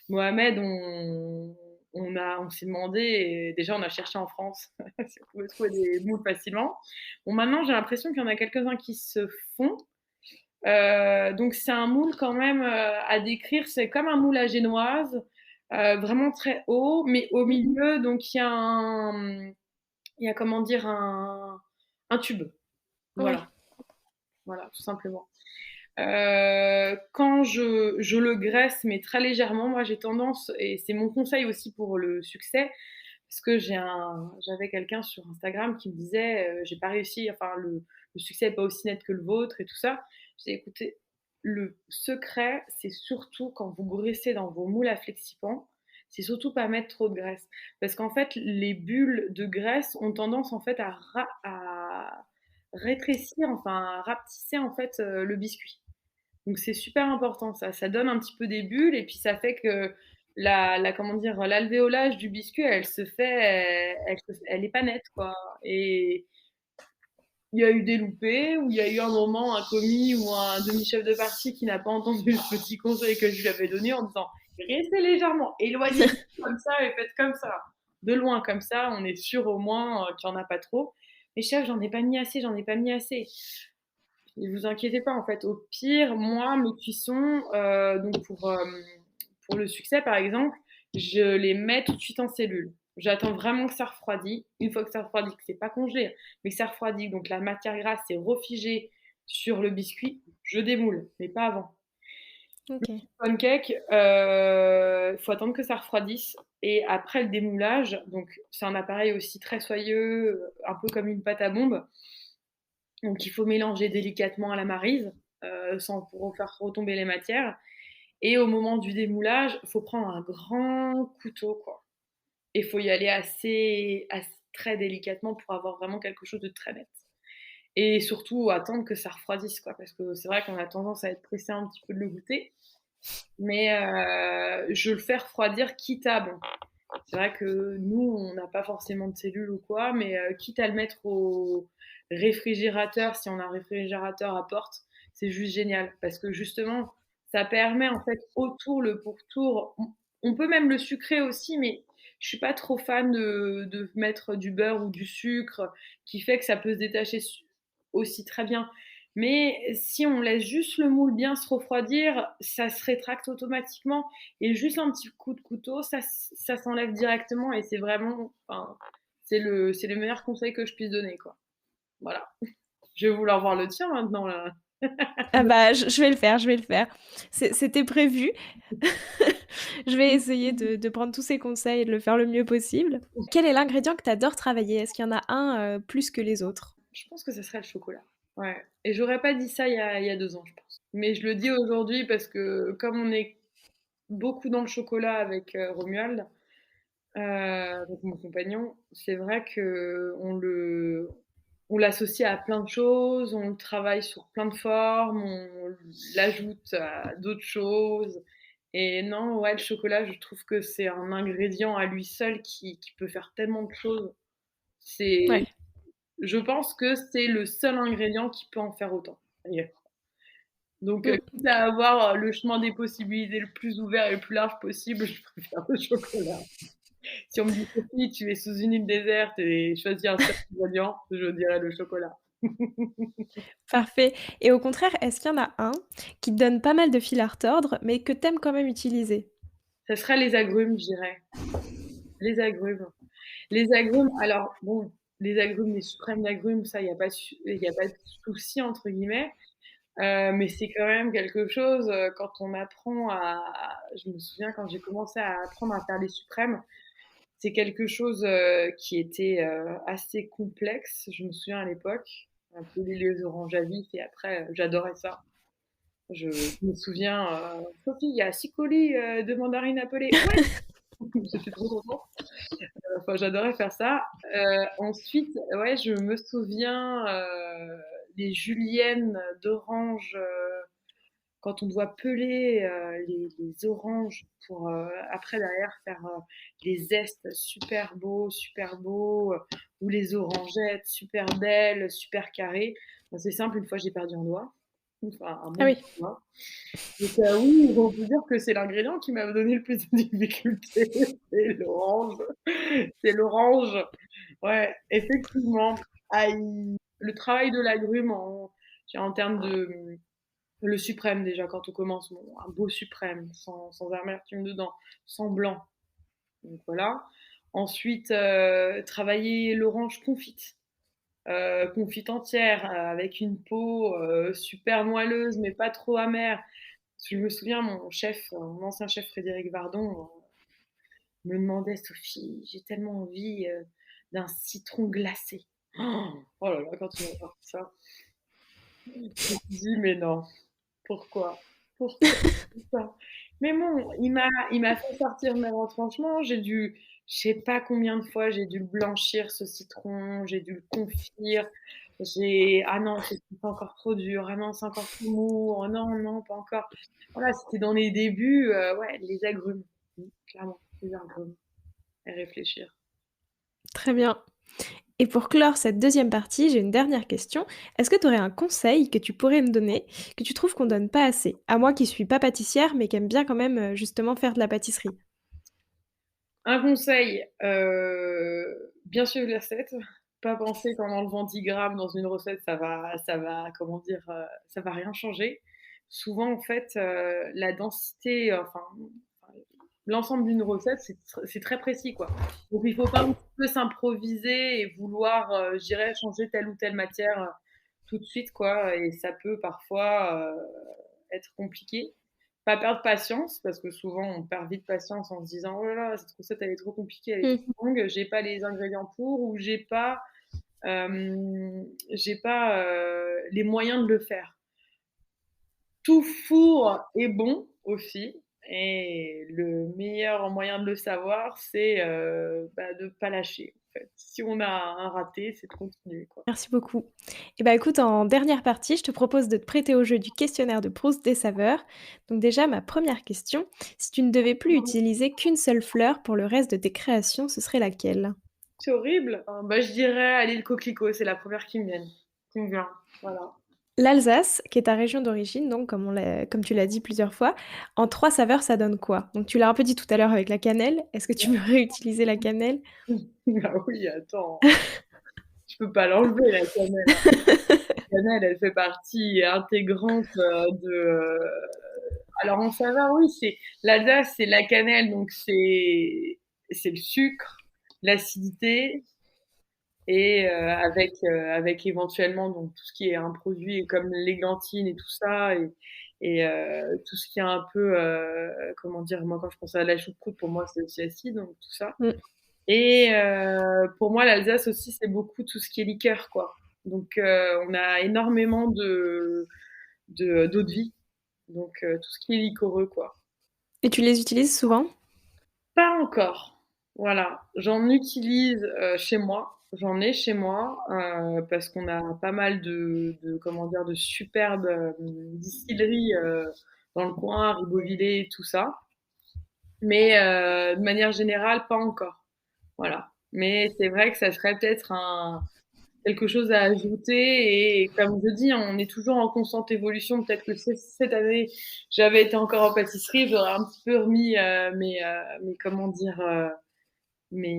Mohamed. On s'est demandé, et déjà on a cherché en France si on pouvait trouver des moules facilement. Bon, maintenant j'ai l'impression qu'il y en a quelques-uns qui se font. Donc c'est un moule quand même à décrire, c'est comme un moule à génoise, vraiment très haut, mais au milieu, donc il y a comment dire un tube. Ouais. Voilà, voilà, tout simplement. Quand je le graisse, mais très légèrement, moi j'ai tendance, et c'est mon conseil aussi pour le succès, parce que j'avais quelqu'un sur Instagram qui me disait j'ai pas réussi, enfin le succès n'est pas aussi net que le vôtre et tout ça. J'ai dit écoutez, le secret, c'est surtout quand vous graissez dans vos moules à flexipan, c'est surtout pas mettre trop de graisse. Parce qu'en fait, les bulles de graisse ont tendance en fait à rétrécir, enfin à rapetisser en fait le biscuit. Donc c'est super important ça. Ça donne un petit peu des bulles et puis ça fait que comment dire, l'alvéolage du biscuit, elle se fait, elle est pas nette quoi. Et il y a eu des loupés, où il y a eu un moment, un commis ou un demi-chef de partie qui n'a pas entendu le petit conseil que je lui avais donné en disant restez légèrement éloignez comme ça et faites comme ça. De loin, comme ça, on est sûr au moins qu'il n'y en a pas trop. Mais chef, j'en ai pas mis assez, j'en ai pas mis assez. Ne vous inquiétez pas, en fait, au pire, moi, mes cuissons, donc pour le succès, par exemple, je les mets tout de suite en cellule. J'attends vraiment que ça refroidit. Une fois que ça refroidit, que c'est pas congelé, mais que ça refroidit, donc la matière grasse est refigée sur le biscuit, je démoule, mais pas avant. Ok. Pancake, faut attendre que ça refroidisse. Et après le démoulage, donc c'est un appareil aussi très soyeux, un peu comme une pâte à bombe. Donc il faut mélanger délicatement à la maryse, sans pour faire retomber les matières. Et au moment du démoulage, il faut prendre un grand couteau, quoi. Et il faut y aller assez très délicatement pour avoir vraiment quelque chose de très net. Et surtout attendre que ça refroidisse, quoi, parce que c'est vrai qu'on a tendance à être pressé un petit peu de le goûter. Mais je le fais refroidir quitte à, bon, c'est vrai que nous, on n'a pas forcément de cellules ou quoi, mais quitte à le mettre au réfrigérateur, si on a un réfrigérateur à porte, c'est juste génial. Parce que justement, ça permet en fait autour, le pourtour, on peut même le sucrer aussi, mais je suis pas trop fan de mettre du beurre ou du sucre, qui fait que ça peut se détacher aussi très bien. Mais si on laisse juste le moule bien se refroidir, ça se rétracte automatiquement. Et juste un petit coup de couteau, ça s'enlève directement. Et c'est vraiment, enfin, c'est le meilleur conseil que je puisse donner, quoi. Voilà. Je vais vouloir voir le tien maintenant, là. Ah bah, je vais le faire, je vais le faire. C'était prévu. Je vais essayer de prendre tous ces conseils et de le faire le mieux possible. Quel est l'ingrédient que tu adores travailler? Est-ce qu'il y en a un plus que les autres? Je pense que ce serait le chocolat. Ouais. Et j'aurais pas dit ça il y a 2 ans, je pense. Mais je le dis aujourd'hui parce que comme on est beaucoup dans le chocolat avec Romuald, donc mon compagnon, c'est vrai que on l'associe à plein de choses, on le travaille sur plein de formes, on l'ajoute à d'autres choses. Et non, ouais, le chocolat, je trouve que c'est un ingrédient à lui seul qui peut faire tellement de choses. C'est, Ouais. je pense que c'est le seul ingrédient qui peut en faire autant, d'ailleurs. Donc, Mm. quitte à avoir le chemin des possibilités le plus ouvert et le plus large possible, je préfère le chocolat. Si on me dit Sophie, tu es sous une île déserte et choisis un seul ingrédient, je dirais le chocolat. Parfait. Et au contraire, est-ce qu'il y en a un qui te donne pas mal de fil à retordre, mais que t'aimes quand même utiliser? Ça serait les agrumes, je dirais. Les agrumes. Les agrumes, alors bon, les agrumes, les suprêmes d'agrumes, ça, il y a pas de souci entre guillemets. Mais c'est quand même quelque chose quand on apprend je me souviens quand j'ai commencé à apprendre à faire les suprêmes, c'est quelque chose qui était assez complexe. Je me souviens à l'époque, un peu les oranges à vif et après, j'adorais ça. Je me souviens, Sophie, il y a 6 colis de mandarines à peler. Ouais, j'étais trop contente. Enfin, j'adorais faire ça. Ensuite, ouais, je me souviens les juliennes d'orange quand on doit peler les oranges pour après derrière faire les zestes super beaux, ou les orangettes super belles, super carrées. Bon, c'est simple, une fois j'ai perdu un doigt, enfin un Ah bon oui. doigt. Donc oui, on peut dire que c'est l'ingrédient qui m'a donné le plus de difficultés, c'est l'orange. C'est l'orange. Ouais, effectivement. Le travail de l'agrume en termes de le suprême déjà quand on commence, bon, un beau suprême sans amertume dedans, sans blanc. Donc voilà. Ensuite, travailler l'orange confite, confite entière avec une peau super moelleuse mais pas trop amère. Je me souviens, mon ancien chef Frédéric Vardon me demandait Sophie, j'ai tellement envie d'un citron glacé. Oh là là, quand tu m'as parlé de ça, je me suis dit mais non, pourquoi? Pourquoi ça? Mais bon, il m'a fait sortir mes retranchements. Je sais pas combien de fois j'ai dû le blanchir ce citron, j'ai dû le confire. Ah non, c'est encore trop dur. Ah non, c'est encore trop mou. Oh non, non, pas encore. Voilà, c'était dans les débuts. Ouais, les agrumes, clairement, les agrumes. Et réfléchir. Très bien. Et pour clore cette deuxième partie, j'ai une dernière question. Est-ce que tu aurais un conseil que tu pourrais me donner, que tu trouves qu'on donne pas assez? À moi qui suis pas pâtissière, mais qui aime bien quand même, justement faire de la pâtisserie. Un conseil, bien suivre les recettes, pas penser qu'en enlevant 10 grammes dans une recette, ça va, comment dire, ça va rien changer. Souvent, en fait, la densité, enfin, l'ensemble d'une recette, c'est très précis, quoi. Donc il faut pas un petit peu s'improviser et vouloir, je dirais, changer telle ou telle matière, tout de suite, quoi, et ça peut parfois, être compliqué. Pas perdre patience, parce que souvent on perd vite patience en se disant: «Oh là là, cette recette elle est trop compliquée, elle est Mmh. trop longue, j'ai pas les ingrédients pour ou j'ai pas, les moyens de le faire». Tout four est bon aussi et le meilleur moyen de le savoir, c'est, de pas lâcher, en fait. Si on a un raté, c'est de continuer, quoi. Merci beaucoup. Et bah, écoute, en dernière partie, je te propose de te prêter au jeu du questionnaire de Proust des saveurs. Donc déjà, ma première question, si tu ne devais plus utiliser qu'une seule fleur pour le reste de tes créations, ce serait laquelle? C'est horrible. Je dirais, allez, le coquelicot, c'est la première qui me vient, voilà. L'Alsace, qui est ta région d'origine, donc comme tu l'as dit plusieurs fois, en 3 saveurs, ça donne quoi? Donc tu l'as un peu dit tout à l'heure avec la cannelle. Est-ce que tu veux réutiliser la cannelle? Ah oui, attends, je peux pas l'enlever la cannelle. La cannelle, elle fait partie intégrante, alors en saveur, oui, c'est l'Alsace, c'est la cannelle, donc c'est le sucre, l'acidité et avec éventuellement donc tout ce qui est un produit comme l'églantine et tout ça et tout ce qui est un peu, comment dire? Moi, quand je pense à la choucroute, pour moi, c'est aussi acide, donc tout ça. Mmh. Et pour moi, l'Alsace aussi, c'est beaucoup tout ce qui est liqueur, quoi. Donc, on a énormément d'eau de vie, donc tout ce qui est liquoreux, quoi. Et tu les utilises souvent? Pas encore, voilà. J'en utilise, chez moi. J'en ai chez moi, parce qu'on a pas mal de comment dire? De superbes, distilleries, dans le coin, Ribeauvillé, tout ça. Mais de manière générale, pas encore. Voilà. Mais c'est vrai que ça serait peut-être quelque chose à ajouter et comme je dis, on est toujours en constante évolution. Peut-être que cette année, j'avais été encore en pâtisserie, j'aurais un petit peu remis mes comment dire, les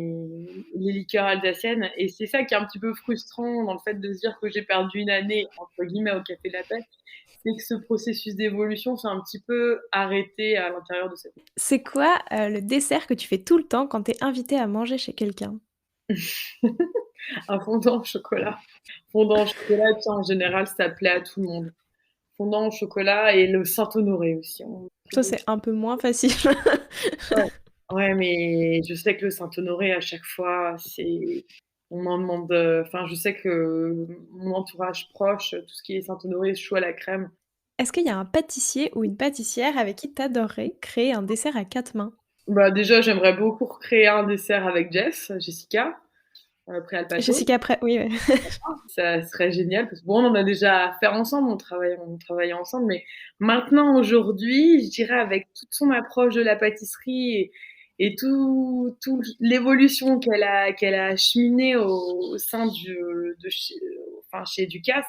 liqueurs alsaciennes. Et c'est ça qui est un petit peu frustrant dans le fait de se dire que j'ai perdu une année entre guillemets au Café de la Paix, c'est que ce processus d'évolution s'est un petit peu arrêté à l'intérieur de cette. C'est quoi, le dessert que tu fais tout le temps quand tu es invitée à manger chez quelqu'un? Un fondant au chocolat. Fondant au chocolat, tiens, en général, ça plaît à tout le monde. Fondant au chocolat et le Saint-Honoré aussi. Ça, c'est un peu moins facile. Ouais. Ouais, mais je sais que le Saint-Honoré, à chaque fois, on m'en demande. Enfin, je sais que mon entourage proche, tout ce qui est Saint-Honoré, chou à la crème. Est-ce qu'il y a un pâtissier ou une pâtissière avec qui tu adorerais créer un dessert à 4 mains? Déjà, j'aimerais beaucoup recréer un dessert avec Jessica, Préalpato. Jessica Pré oui, ouais. Ça serait génial parce que bon, on en a déjà fait ensemble, on travaille ensemble, mais maintenant, aujourd'hui, je dirais avec toute son approche de la pâtisserie et tout l'évolution qu'elle a acheminée au sein chez Ducasse,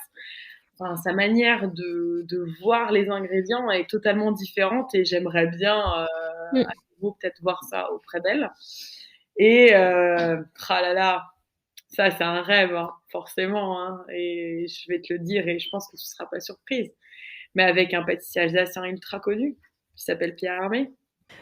enfin, sa manière de voir les ingrédients est totalement différente et j'aimerais bien, Mmh. à nouveau peut-être voir ça auprès d'elle. Et tralala, ça, c'est un rêve, hein, forcément, hein, et je vais te le dire et je pense que tu seras pas surprise. Mais avec un pâtissier alsacien ultra connu, qui s'appelle Pierre Hermé.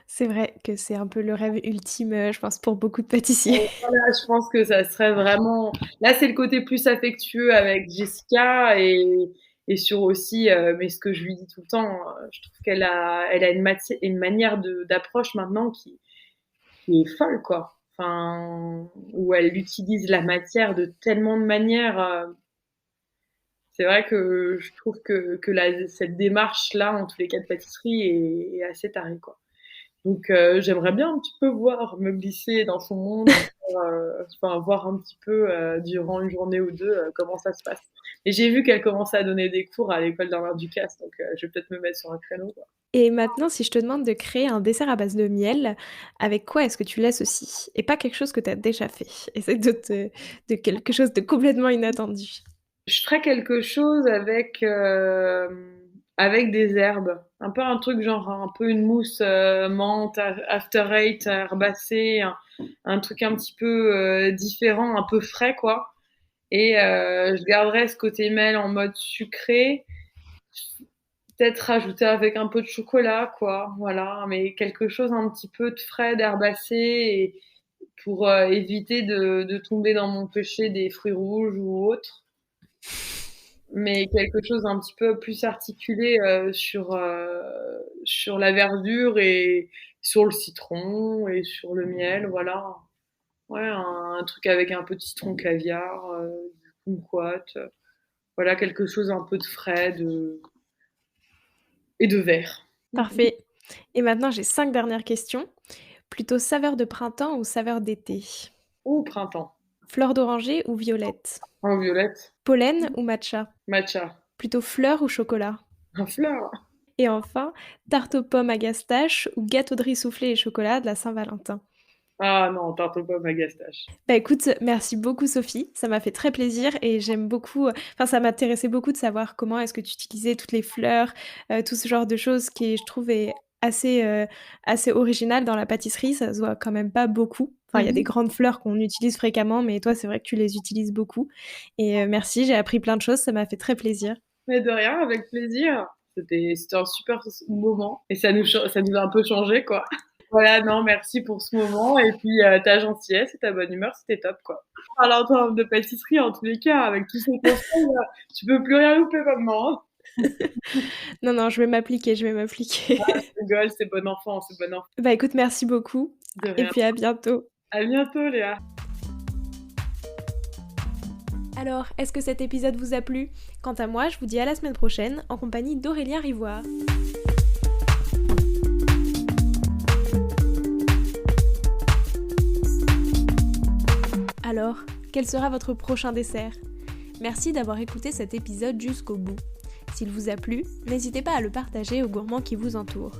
C'est vrai que c'est un peu le rêve ultime, je pense pour beaucoup de pâtissiers. Voilà, je pense que ça serait vraiment. Là, c'est le côté plus affectueux avec Jessica et sur aussi, mais ce que je lui dis tout le temps, je trouve elle a une manière d'approche maintenant qui est folle, quoi. Enfin, où elle utilise la matière de tellement de manières. C'est vrai que je trouve que cette démarche-là, en tous les cas de pâtisserie, est assez tarée, quoi. Donc, j'aimerais bien un petit peu voir me glisser dans son monde, voir un petit peu durant une journée ou deux comment ça se passe. Et j'ai vu qu'elle commençait à donner des cours à l'école d'Arts du Casse, donc je vais peut-être me mettre sur un créneau, quoi. Et maintenant, si je te demande de créer un dessert à base de miel, avec quoi est-ce que tu l'associes? Et pas quelque chose que tu as déjà fait. Essaie de quelque chose de complètement inattendu. Je ferais quelque chose avec des herbes. Un peu un truc genre un peu une mousse menthe, after eight, herbacée, un truc un petit peu différent, un peu frais quoi. Et je garderais ce côté miel en mode sucré. Peut-être rajouter avec un peu de chocolat quoi. Voilà, mais quelque chose un petit peu de frais, d'herbacé et pour éviter de tomber dans mon péché des fruits rouges ou autres. Mais quelque chose d'un petit peu plus articulé sur la verdure et sur le citron et sur le miel, voilà. Ouais, un truc avec un peu de citron caviar, du kumquat, voilà quelque chose un peu de frais et de vert. Parfait. Et maintenant, j'ai 5 dernières questions. Plutôt saveur de printemps ou saveur d'été? Ou printemps. Fleur d'oranger ou violette? En violette, Pollen ou matcha? matcha. Plutôt fleur ou chocolat? Un fleur. Et enfin, tarte aux pommes à gastache ou gâteau de riz soufflé et chocolat de la Saint-Valentin? Ah non, tarte aux pommes à gastache. Bah, écoute, merci beaucoup Sophie, ça m'a fait très plaisir et j'aime beaucoup, enfin ça m'intéressait beaucoup de savoir comment est-ce que tu utilisais toutes les fleurs, tout ce genre de choses qui je trouve est assez original dans la pâtisserie, ça se voit quand même pas beaucoup. Enfin, il y a des Mmh. grandes fleurs qu'on utilise fréquemment, mais toi, c'est vrai que tu les utilises beaucoup et merci, j'ai appris plein de choses, ça m'a fait très plaisir. Mais de rien, avec plaisir. C'était un super moment et ça nous a un peu changé quoi. Voilà, non, merci pour ce moment et puis ta gentillesse et ta bonne humeur, c'était top quoi. Alors en termes de pâtisserie, en tous les cas, avec tous ces conseils, tu peux plus rien louper maintenant, hein. Non, non, je vais m'appliquer, je vais m'appliquer. Je rigole, c'est bon enfant, c'est bon enfant. Bah, écoute, merci beaucoup De et rien. puis à bientôt. À bientôt Léa. Alors, est-ce que cet épisode vous a plu? Quant à moi, je vous dis à la semaine prochaine en compagnie d'Aurélien Rivoire. Alors, quel sera votre prochain dessert? Merci d'avoir écouté cet épisode jusqu'au bout. S'il vous a plu, n'hésitez pas à le partager aux gourmands qui vous entourent.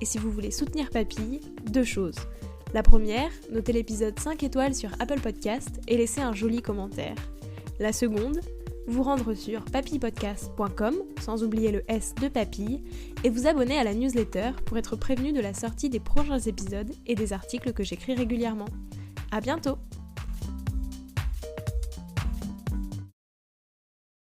Et si vous voulez soutenir Papille, 2 choses. La première, notez l'épisode 5 étoiles sur Apple Podcast et laissez un joli commentaire. La seconde, vous rendre sur papillepodcast.com, sans oublier le S de Papille, et vous abonner à la newsletter pour être prévenu de la sortie des prochains épisodes et des articles que j'écris régulièrement. À bientôt!